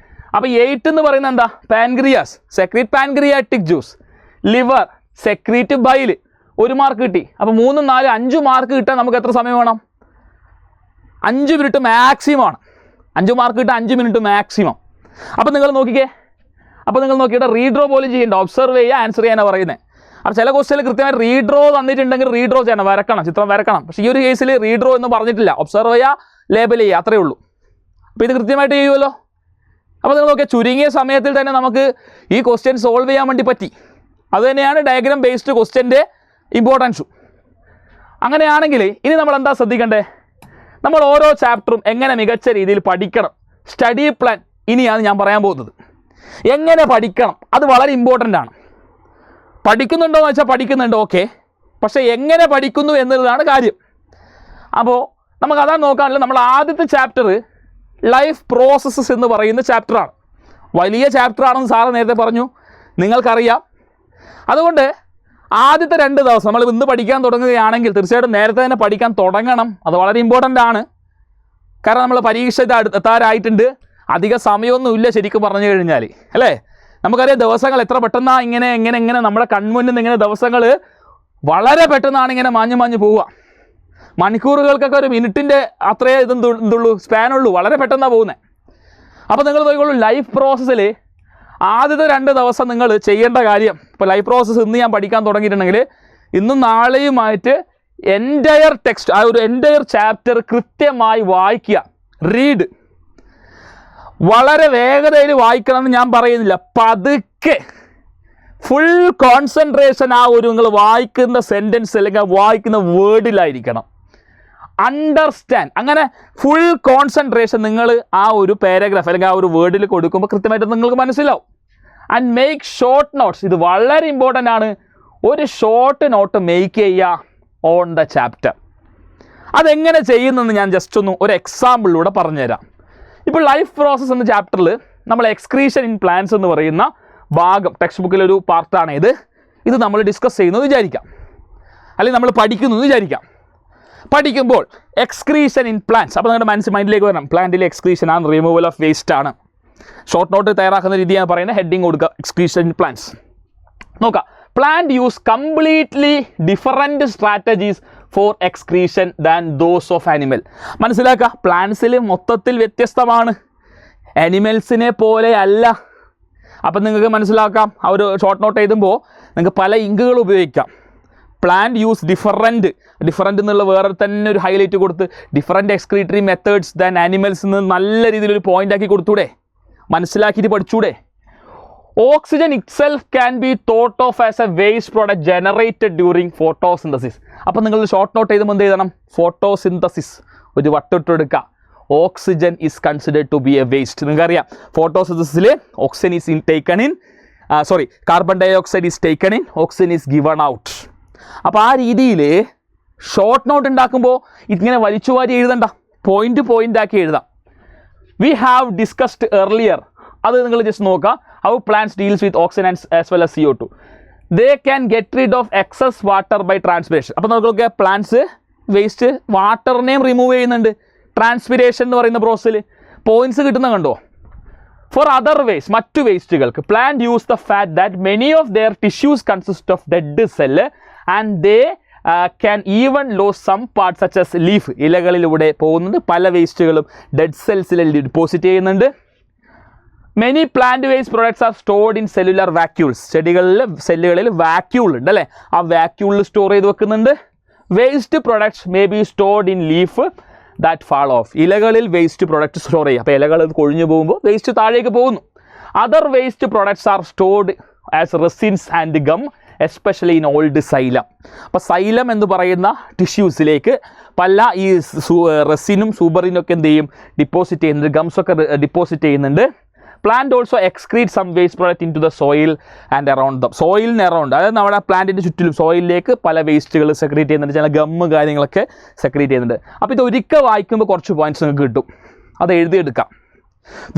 S1: അപ്പോൾ 8 എന്ന് പറയുന്നത് എന്താ? Pancreas, secrete pancreatic juice. Liver, secrete bile. 1 mark കിട്ടി. അപ്പോൾ 3, 4, 5 മാർക്ക് കിട്ടാൻ നമുക്ക് എത്ര സമയം വേണം? 5 മിനിറ്റ് മാക്സിമം ആണ്. 5 മാർക്ക് കിട്ടാൻ 5 മിനിറ്റ് മാക്സിമം. അപ്പോൾ നിങ്ങൾ നോക്കിക്കേ, അപ്പോൾ നിങ്ങൾ നോക്കിയിട്ട് റീഡ്രോ പോലും ചെയ്യേണ്ട, ഒബ്സർവ് ചെയ്യുക, ആൻസർ ചെയ്യാനാണ് പറയുന്നത്. അപ്പോൾ ചില ക്വസ്റ്റ്യനിൽ കൃത്യമായി റീഡ്രോ തന്നിട്ടുണ്ടെങ്കിൽ റീഡ്രോ ചെയ്യണം, വരക്കണം, ചിത്രം വരക്കണം. പക്ഷേ ഈ ഒരു കേസിൽ റീഡ്രോ എന്ന് പറഞ്ഞിട്ടില്ല, ഒബ്സർവ് ചെയ്യുക, ലേബൽ ചെയ്യുക, അത്രയേ ഉള്ളൂ. അപ്പോൾ ഇത് കൃത്യമായിട്ട് ചെയ്യുമല്ലോ. അപ്പോൾ നിങ്ങൾ നോക്കിയാൽ ചുരുങ്ങിയ സമയത്തിൽ തന്നെ നമുക്ക് ഈ ക്വസ്റ്റ്യൻ സോൾവ് ചെയ്യാൻ വേണ്ടി പറ്റി. അതുതന്നെയാണ് ഡയഗ്രാം ബേസ്ഡ് ക്വസ്റ്റ്യൻ്റെ ഇമ്പോർട്ടൻസും. അങ്ങനെയാണെങ്കിൽ ഇനി നമ്മൾ എന്താ ശ്രദ്ധിക്കേണ്ടത്? നമ്മൾ ഓരോ ചാപ്റ്ററും എങ്ങനെ മികച്ച രീതിയിൽ പഠിക്കണം, സ്റ്റഡി പ്ലാൻ ഇനിയാണ് ഞാൻ പറയാൻ പോകുന്നത്. എങ്ങനെ പഠിക്കണം അത് വളരെ ഇമ്പോർട്ടൻ്റ് ആണ്. പഠിക്കുന്നുണ്ടോ എന്ന് വെച്ചാൽ പഠിക്കുന്നുണ്ട്, ഓക്കെ, പക്ഷേ എങ്ങനെ പഠിക്കുന്നു എന്നുള്ളതാണ് കാര്യം. അപ്പോൾ നമുക്ക് അതാണ് നോക്കാനുള്ളത്. നമ്മൾ ആദ്യത്തെ ചാപ്റ്റർ ലൈഫ് പ്രോസസ്സസ് എന്ന് പറയുന്ന ചാപ്റ്ററാണ്. വലിയ ചാപ്റ്ററാണെന്ന് സാറ് നേരത്തെ പറഞ്ഞു, നിങ്ങൾക്കറിയാം. അതുകൊണ്ട് ആദ്യത്തെ 2 ദിവസം നമ്മൾ ഇന്ന് പഠിക്കാൻ തുടങ്ങുകയാണെങ്കിൽ തീർച്ചയായിട്ടും നേരത്തെ തന്നെ പഠിക്കാൻ തുടങ്ങണം. അത് വളരെ ഇമ്പോർട്ടൻ്റ് ആണ്. കാരണം നമ്മൾ പരീക്ഷ എത്താറായിട്ടുണ്ട്, അധിക സമയമൊന്നുമില്ല ശരിക്കും പറഞ്ഞു കഴിഞ്ഞാൽ, അല്ലേ? നമുക്കറിയാം ദിവസങ്ങൾ എത്ര പെട്ടെന്നാണ് ഇങ്ങനെ നമ്മുടെ കൺമുന്നിൽ നിന്ന് ഇങ്ങനെ ദിവസങ്ങൾ വളരെ പെട്ടെന്നാണ് ഇങ്ങനെ മാഞ്ഞു പോവുക. മണിക്കൂറുകൾക്കൊക്കെ ഒരു മിനിറ്റിൻ്റെ അത്രയേ എന്തുള്ളൂ, സ്പാനുള്ളൂ, വളരെ പെട്ടെന്നാണ് പോകുന്നത്. അപ്പോൾ നിങ്ങൾ നോക്കിക്കോളൂ, ലൈഫ് പ്രോസസ്സിൽ ആദ്യത്തെ 2 ദിവസം നിങ്ങൾ ചെയ്യേണ്ട കാര്യം, ഇപ്പോൾ ലൈഫ് പ്രോസസ്സ് ഇന്ന് ഞാൻ പഠിക്കാൻ തുടങ്ങിയിട്ടുണ്ടെങ്കിൽ ഇന്നും നാളെയുമായിട്ട് എൻറ്റയർ ടെക്സ്റ്റ്, ആ ഒരു എൻറ്റയർ ചാപ്റ്റർ കൃത്യമായി വായിക്കുക. റീഡ് വളരെ വേഗതയിൽ വായിക്കണമെന്ന് ഞാൻ പറയുന്നില്ല, പതുക്കെ ഫുൾ കോൺസെൻട്രേഷൻ ആ ഒരു നിങ്ങൾ വായിക്കുന്ന സെൻറ്റൻസ് അല്ലെങ്കിൽ വായിക്കുന്ന വേർഡിലായിരിക്കണം. അണ്ടർസ്റ്റാൻഡ്, അങ്ങനെ ഫുൾ കോൺസെൻട്രേഷൻ നിങ്ങൾ ആ ഒരു പാരഗ്രാഫ് അല്ലെങ്കിൽ ആ ഒരു വേർഡിൽ കൊടുക്കുമ്പോൾ കൃത്യമായിട്ട് നിങ്ങൾക്ക് മനസ്സിലാവും. ആൻഡ് മേക്ക് ഷോർട്ട് നോട്ട്സ്, ഇത് വളരെ ഇമ്പോർട്ടൻ്റ് ആണ്. ഒരു ഷോർട്ട് നോട്ട് മേക്ക് ചെയ്യുക ഓൺ ദ ചാപ്റ്റർ. അതെങ്ങനെ ചെയ്യുന്നെന്ന് ഞാൻ ജസ്റ്റ് ഒരു എക്സാമ്പിളിലൂടെ പറഞ്ഞുതരാം. ഇപ്പോൾ ലൈഫ് പ്രോസസ്സ് എന്ന ചാപ്റ്ററിൽ നമ്മൾ എക്സ്ക്രീഷൻ ഇൻ പ്ലാന്റ്സ് എന്ന് പറയുന്ന ഭാഗം ടെക്സ്റ്റ് ബുക്കിലൊരു പാർട്ടാണ് ഇത് നമ്മൾ ഡിസ്കസ് ചെയ്യുന്നത് വിചാരിക്കാം, അല്ലെങ്കിൽ നമ്മൾ പഠിക്കുന്നത് വിചാരിക്കാം. പഠിക്കുമ്പോൾ എക്സ്ക്രീഷൻ ഇൻ പ്ലാന്റ്സ്, അപ്പോൾ നിങ്ങളുടെ മൈൻഡിലേക്ക് വരണം, പ്ലാന്റിലെ എക്സ്ക്രീഷൻ ആണ്, റിമൂവൽ ഓഫ് വേസ്റ്റ് ആണ്. ഷോർട്ട് നോട്ട് തയ്യാറാക്കുന്ന രീതിയാണ് പറയുന്നത്, ഹെഡിങ് കൊടുക്കുക, എക്സ്ക്രീഷൻ ഇൻ പ്ലാന്റ്സ്. നോക്കാം, plant use completely different strategies four excretion than those of animal. മനസ്സിലാക്കുക, പ്ലാന്റ്സിൽ മൊത്തത്തിൽ വ്യത്യസ്തമാണ്, ആനിമൽസിനെ പോലെ അല്ല. അപ്പം നിങ്ങൾക്ക് മനസ്സിലാക്കാം, ആ ഒരു ഷോർട്ട് നോട്ട് എഴുതുമ്പോൾ നിങ്ങൾക്ക് പല ഇങ്കുകൾ ഉപയോഗിക്കാം. പ്ലാന്റ് യൂസ് ഡിഫറൻറ്റ് എന്നുള്ള വേറെ തന്നെ ഒരു ഹൈലൈറ്റ് കൊടുത്ത് different excretory methods than animals എന്ന് നല്ല രീതിയിലൊരു പോയിൻ്റ് ആക്കി കൊടുത്തൂടെ, മനസ്സിലാക്കിയിട്ട് പഠിച്ചൂടെ. Oxygen itself can be thought of as a waste product generated during photosynthesis. അപ്പോൾ നിങ്ങൾ ഷോർട്ട് നോട്ട് എഴുതുമ്പോൾ എന്ത് എഴുതണം? ഫോട്ടോസിന്തസിസ് ഒരു വട്ടിട്ടെടുക്കുക. Oxygen is considered to be a waste. നിങ്ങൾക്കറിയാം ഫോട്ടോസിന്തസിസിൽ oxygen is carbon dioxide is taken in, oxygen is given out. അപ്പോൾ ആ രീതിയിൽ ഷോർട്ട് നോട്ട് ഉണ്ടാക്കുമ്പോൾ ഇങ്ങനെ വലിച്ചുവാരി എഴുതണ്ട, പോയിൻ്റ് ആക്കി എഴുതാം. വി ഹാവ് ഡിസ്കസ്ഡ് എർലിയർ, അത് നിങ്ങൾ ജസ്റ്റ് നോക്കുക. How plants deals with oxygen as well as CO2. They can get rid of excess water by transpiration. അപ്പോൾ നമുക്ക് പ്ലാന്റ്സ് വേസ്റ്റ് വാട്ടറിനെയും റിമൂവ് ചെയ്യുന്നുണ്ട് ട്രാൻസ്പിറേഷൻ എന്ന് പറയുന്ന പ്രോസസ്സിൽ. പോയിന്റ്സ് കിട്ടുന്ന കണ്ടോ? ഫോർ അതർ വേസ്റ്റ്, മറ്റു വേസ്റ്റുകൾക്ക് plant use the fat that many of their tissues consist of dead cell and they can even lose some part such as leaf. ഇലകളിലൂടെ പോകുന്നുണ്ട്, പല വേസ്റ്റുകളും ഡെഡ് സെൽസിൽ ഡിപ്പോസിറ്റ് ചെയ്യുന്നുണ്ട്. Many plant waste products are stored in cellular vacuoles. സെല്ലുകളിൽ vacuole ഉണ്ട് അല്ലേ, ആ വാക്യൂളിൽ സ്റ്റോർ ചെയ്ത് വെക്കുന്നുണ്ട്. Waste products may be stored in leaf that fall off. ഇലകളിൽ വേസ്റ്റ് പ്രൊഡക്റ്റ് സ്റ്റോർ ചെയ്യുക, അപ്പോൾ ഇലകൾ കൊഴിഞ്ഞു പോകുമ്പോൾ വേസ്റ്റ് താഴേക്ക് പോകുന്നു. Other waste products are stored as resins and gum especially in old xylem. അപ്പോൾ സൈലം എന്ന് പറയുന്ന ടിഷ്യൂസിലേക്ക് പല ഈ റെസിനും സൂബറിനും ഒക്കെ എന്ത് ചെയ്യും, ഡിപ്പോസിറ്റ് ചെയ്യുന്നുണ്ട്, ഗംസൊക്കെ ഡിപ്പോസിറ്റ് ചെയ്യുന്നുണ്ട്. Plant also excrete some waste product into the soil and around them. സോയിലിന് അറൗണ്ട്, അതായത് നമ്മുടെ പ്ലാന്റിൻ്റെ ചുറ്റിലും സോയിലിലേക്ക് പല വേസ്റ്റുകൾ സെക്രീറ്റ് ചെയ്യുന്നുണ്ട്, ചില ഗമ്മ് കാര്യങ്ങളൊക്കെ സെക്രീറ്റ് ചെയ്യുന്നുണ്ട്. അപ്പോൾ ഇത് ഒരിക്കൽ വായിക്കുമ്പോൾ കുറച്ച് പോയിന്റ്സ് നിങ്ങൾക്ക് കിട്ടും, അത് എഴുതിയെടുക്കാം.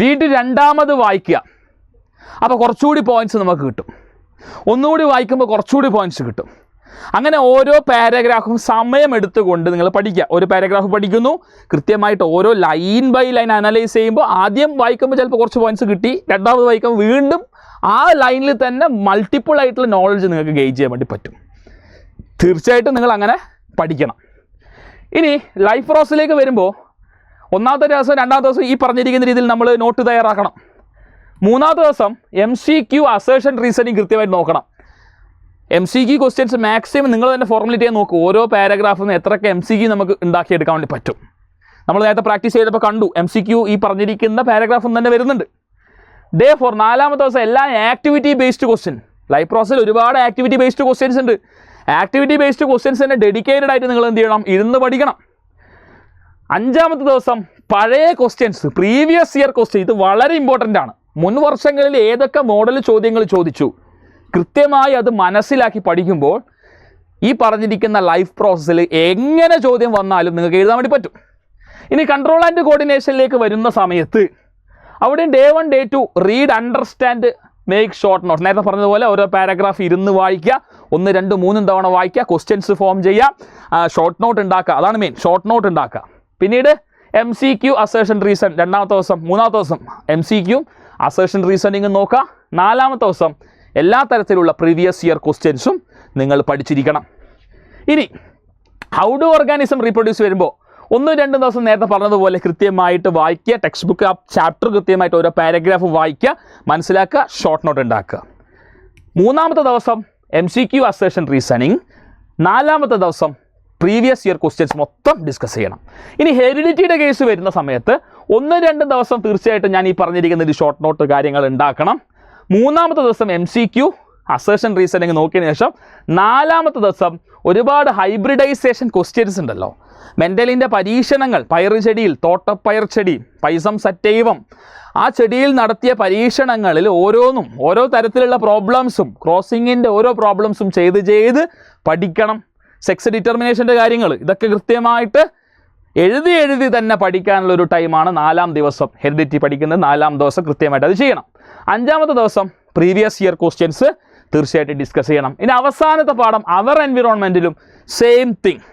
S1: വീണ്ടും രണ്ടാമത് വായിക്കുക, അപ്പോൾ കുറച്ചുകൂടി പോയിന്റ്സ് നമുക്ക് കിട്ടും. ഒന്നുകൂടി വായിക്കുമ്പോൾ കുറച്ചുകൂടി പോയിന്റ്സ് കിട്ടും. അങ്ങനെ ഓരോ പാരഗ്രാഫും സമയമെടുത്തുകൊണ്ട് നിങ്ങൾ പഠിക്കുക. ഒരു പാരഗ്രാഫ് പഠിക്കുന്നു, കൃത്യമായിട്ട് ഓരോ ലൈൻ ബൈ ലൈൻ അനലൈസ് ചെയ്യുമ്പോൾ ആദ്യം വായിക്കുമ്പോൾ ചിലപ്പോൾ കുറച്ച് പോയിന്റ്സ് കിട്ടി, രണ്ടാമത് വായിക്കുമ്പോൾ വീണ്ടും ആ ലൈനിൽ തന്നെ മൾട്ടിപ്പിൾ ആയിട്ടുള്ള നോളജ് നിങ്ങൾക്ക് ഗെയിൻ ചെയ്യാൻ വേണ്ടി പറ്റും. തീർച്ചയായിട്ടും നിങ്ങൾ അങ്ങനെ പഠിക്കണം. ഇനി ലൈഫ് പ്രോസസ്സിലേക്ക് വരുമ്പോൾ ഒന്നാമത്തെ ദിവസം രണ്ടാമത്തെ ദിവസം ഈ പറഞ്ഞിരിക്കുന്ന രീതിയിൽ നമ്മൾ നോട്ട് തയ്യാറാക്കണം. മൂന്നാമത്തെ ദിവസം MCQ അസേർഷൻ റീസണിങ് കൃത്യമായിട്ട് നോക്കണം. MCQ ക്വസ്റ്റ്യൻസ് മാക്സിമം നിങ്ങൾ തന്നെ ഫോർമുലേറ്റ് ചെയ്യാൻ നോക്കും. ഓരോ പാരഗ്രാഫിൽ നിന്ന് എത്രയൊക്കെ MCQ നമുക്ക് ഉണ്ടാക്കിയെടുക്കാൻ വേണ്ടി പറ്റും. നമ്മൾ നേരത്തെ പ്രാക്ടീസ് ചെയ്തപ്പോൾ കണ്ടു MCQ ഈ പറഞ്ഞിരിക്കുന്ന പാരഗ്രാഫിൽ തന്നെ വരുന്നുണ്ട്. ഡേ 4 4ാമത്തെ ദിവസം എല്ലാം ആക്ടിവിറ്റി ബേസ്ഡ് ക്വസ്റ്റ്യൻ. ലൈവ് പ്രോസസ്സിൽ ഒരുപാട് ആക്ടിവിറ്റി ബേസ്ഡ് ക്വസ്റ്റ്യൻസ് ഉണ്ട്. ആക്ടിവിറ്റി ബേസ്ഡ് ക്വസ്റ്റ്യൻസ് തന്നെ ഡെഡിക്കേറ്റഡ് ആയിട്ട് നിങ്ങൾ എന്ത് ചെയ്യണം, ഇരുന്ന് പഠിക്കണം. 5ാമത്തെ ദിവസം പഴയ ക്വസ്റ്റ്യൻസ്, പ്രീവിയസ് ഇയർ ക്വസ്റ്റ്യൻ. ഇത് വളരെ ഇമ്പോർട്ടൻ്റ് ആണ്. മുൻ വർഷങ്ങളിൽ ഏതൊക്കെ മോഡൽ ചോദ്യങ്ങൾ ചോദിച്ചു കൃത്യമായി അത് മനസ്സിലാക്കി പഠിക്കുമ്പോൾ ഈ പറഞ്ഞിരിക്കുന്ന ലൈഫ് പ്രോസസ്സിൽ എങ്ങനെ ചോദ്യം വന്നാലും നിങ്ങൾക്ക് എഴുതാൻ വേണ്ടി പറ്റും. ഇനി കൺട്രോൾ ആൻഡ് കോർഡിനേഷനിലേക്ക് വരുന്ന സമയത്ത് അവിടെ day 1 day 2 read, understand, make short notes. നേരത്തെ പറഞ്ഞതുപോലെ ഓരോ പാരഗ്രാഫ് ഇരുന്ന് വായിക്കുക, 1 2 3 തവണ വായിക്കുക, ക്വസ്റ്റ്യൻസ് ഫോം ചെയ്യുക, ഷോർട്ട് നോട്ട് ഉണ്ടാക്കുക. അതാണ് മെയിൻ, ഷോർട്ട് നോട്ട് ഉണ്ടാക്കുക. പിന്നീട് MCQ അസേർഷൻ റീസൺ 2ാമത്തെ ദിവസം. 3ാമത്തെ ദിവസം MCQ അസേർഷൻ റീസണിങ് നോക്കുക. 4ാമത്തെ ദിവസം എല്ലാ തരത്തിലുള്ള പ്രീവിയസ് ഇയർ ക്വസ്റ്റ്യൻസും നിങ്ങൾ പഠിച്ചിരിക്കണം. ഇനി ഹൗ ഡു ഓർഗാനിസം റീപ്രൊഡ്യൂസ് വരുമ്പോൾ 1 2 ദിവസം നേരത്തെ പറഞ്ഞതുപോലെ കൃത്യമായിട്ട് വായിക്കുക, ടെക്സ്റ്റ് ബുക്ക് ആ ചാപ്റ്റർ കൃത്യമായിട്ട് ഓരോ പാരഗ്രാഫ് വായിക്കുക, മനസ്സിലാക്കുക, ഷോർട്ട് നോട്ട് ഉണ്ടാക്കുക. 3ാമത്തെ ദിവസം MCQ അസേർഷൻ റീസണിങ്. 4ാമത്തെ ദിവസം പ്രീവിയസ് ഇയർ ക്വസ്റ്റ്യൻസ് മൊത്തം ഡിസ്കസ് ചെയ്യണം. ഇനി ഹെറിഡിറ്റിയുടെ കേസ് വരുന്ന സമയത്ത് 1 2 ദിവസം തീർച്ചയായിട്ടും ഞാൻ ഈ പറഞ്ഞിരിക്കുന്ന ഒരു ഷോർട്ട് നോട്ട് കാര്യങ്ങൾ ഉണ്ടാക്കണം. 3ാമത്തെ ദിവസം MCQ അസേർഷൻ റീസണിങ് നോക്കിയതിന് ശേഷം 4ാമത്തെ ദിവസം ഒരുപാട് ഹൈബ്രിഡൈസേഷൻ ക്വസ്റ്റ്യൻസ് ഉണ്ടല്ലോ. മെൻ്റലിൻ്റെ പരീക്ഷണങ്ങൾ, പയർ ചെടിയിൽ, തോട്ടപ്പയർ ചെടി, പൈസം സറ്റൈവം, ആ ചെടിയിൽ നടത്തിയ പരീക്ഷണങ്ങളിൽ ഓരോന്നും ഓരോ തരത്തിലുള്ള പ്രോബ്ലംസും, ക്രോസിങ്ങിൻ്റെ ഓരോ പ്രോബ്ലംസും ചെയ്ത് പഠിക്കണം. സെക്സ് ഡിറ്റർമിനേഷൻ്റെ കാര്യങ്ങൾ, ഇതൊക്കെ കൃത്യമായിട്ട് എഴുതി തന്നെ പഠിക്കാനുള്ളൊരു ടൈമാണ് 4ാം ദിവസം. ഹെറിഡിറ്റി പഠിക്കുന്നത് 4ാം ദിവസം കൃത്യമായിട്ട് അത് ചെയ്യണം. 5ാമത്തെ ദിവസം പ്രീവിയസ് ഇയർ ക്വസ്റ്റ്യൻസ് തീർച്ചയായിട്ടും ഡിസ്കസ് ചെയ്യണം. ഇനി അവസാനത്തെ പാഠം അവർ എൻവിറോൺമെൻറ്റിലും സെയിം തിങ്.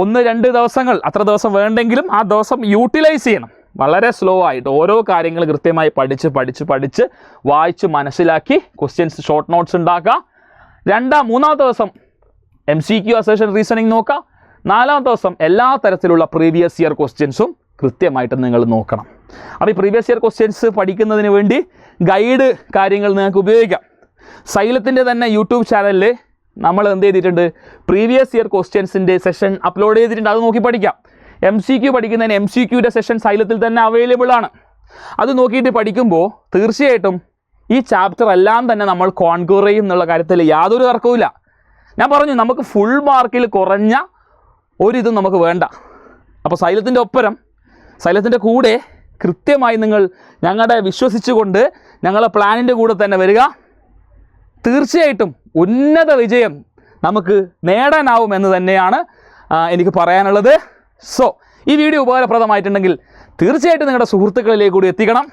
S1: 1 2 ദിവസങ്ങൾ അത്ര ദിവസം വേണ്ടെങ്കിലും ആ ദിവസം യൂട്ടിലൈസ് ചെയ്യണം. വളരെ സ്ലോ ആയിട്ട് ഓരോ കാര്യങ്ങൾ കൃത്യമായി പഠിച്ച് വായിച്ച് മനസ്സിലാക്കി ക്വസ്റ്റ്യൻസ് ഷോർട്ട് നോട്ട്സ് ഉണ്ടാക്കുക. 3ാമത്തെ ദിവസം MCQ അസേർഷൻ റീസണിങ് നോക്കുക. 4ാമത്തെ ദിവസം എല്ലാ തരത്തിലുള്ള പ്രീവിയസ് ഇയർ ക്വസ്റ്റ്യൻസും കൃത്യമായിട്ട് നിങ്ങൾ നോക്കണം. അപ്പോൾ ഈ പ്രീവിയസ് ഇയർ ക്വസ്റ്റ്യൻസ് പഠിക്കുന്നതിന് വേണ്ടി ഗൈഡ് കാര്യങ്ങൾ നിങ്ങൾക്ക് ഉപയോഗിക്കാം. സൈലത്തിൻ്റെ തന്നെ യൂട്യൂബ് ചാനലിൽ നമ്മൾ എന്ത് ചെയ്തിട്ടുണ്ട്, പ്രീവിയസ് ഇയർ ക്വസ്റ്റ്യൻസിൻ്റെ സെഷൻ അപ്ലോഡ് ചെയ്തിട്ടുണ്ട്. അത് നോക്കി പഠിക്കാം. MCQ പഠിക്കുന്നതിന് MCQയുടെ സെഷൻ സൈലത്തിൽ തന്നെ അവൈലബിൾ ആണ്. അത് നോക്കിയിട്ട് പഠിക്കുമ്പോൾ തീർച്ചയായിട്ടും ഈ ചാപ്റ്റർ എല്ലാം തന്നെ നമ്മൾ കോൺക്വർ ചെയ്യും എന്നുള്ള കാര്യത്തിൽ യാതൊരു തർക്കവുമില്ല. ഞാൻ പറഞ്ഞു, നമുക്ക് ഫുൾ മാർക്കിൽ കുറഞ്ഞ ഒരിതും നമുക്ക് വേണ്ട. അപ്പോൾ സൈലത്തിൻ്റെ ഒപ്പരം, സൈലത്തിൻ്റെ കൂടെ കൃത്യമായി നിങ്ങൾ ഞങ്ങളുടെ വിശ്വസിച്ചുകൊണ്ട് ഞങ്ങളുടെ പ്ലാനിൻ്റെ കൂടെ തന്നെ വരിക. തീർച്ചയായിട്ടും ഉന്നത വിജയം നമുക്ക് നേടാനാവുമെന്ന് തന്നെയാണ് എനിക്ക് പറയാനുള്ളത്. സോ ഈ വീഡിയോ ഉപകാരപ്രദമായിട്ടുണ്ടെങ്കിൽ തീർച്ചയായിട്ടും നിങ്ങളുടെ സുഹൃത്തുക്കളിലേക്ക് കൂടി എത്തിക്കണം.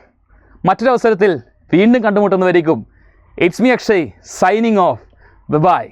S1: മറ്റൊരവസരത്തിൽ വീണ്ടും കണ്ടുമുട്ടുന്നവരേക്കും it's me Akshay signing off. By.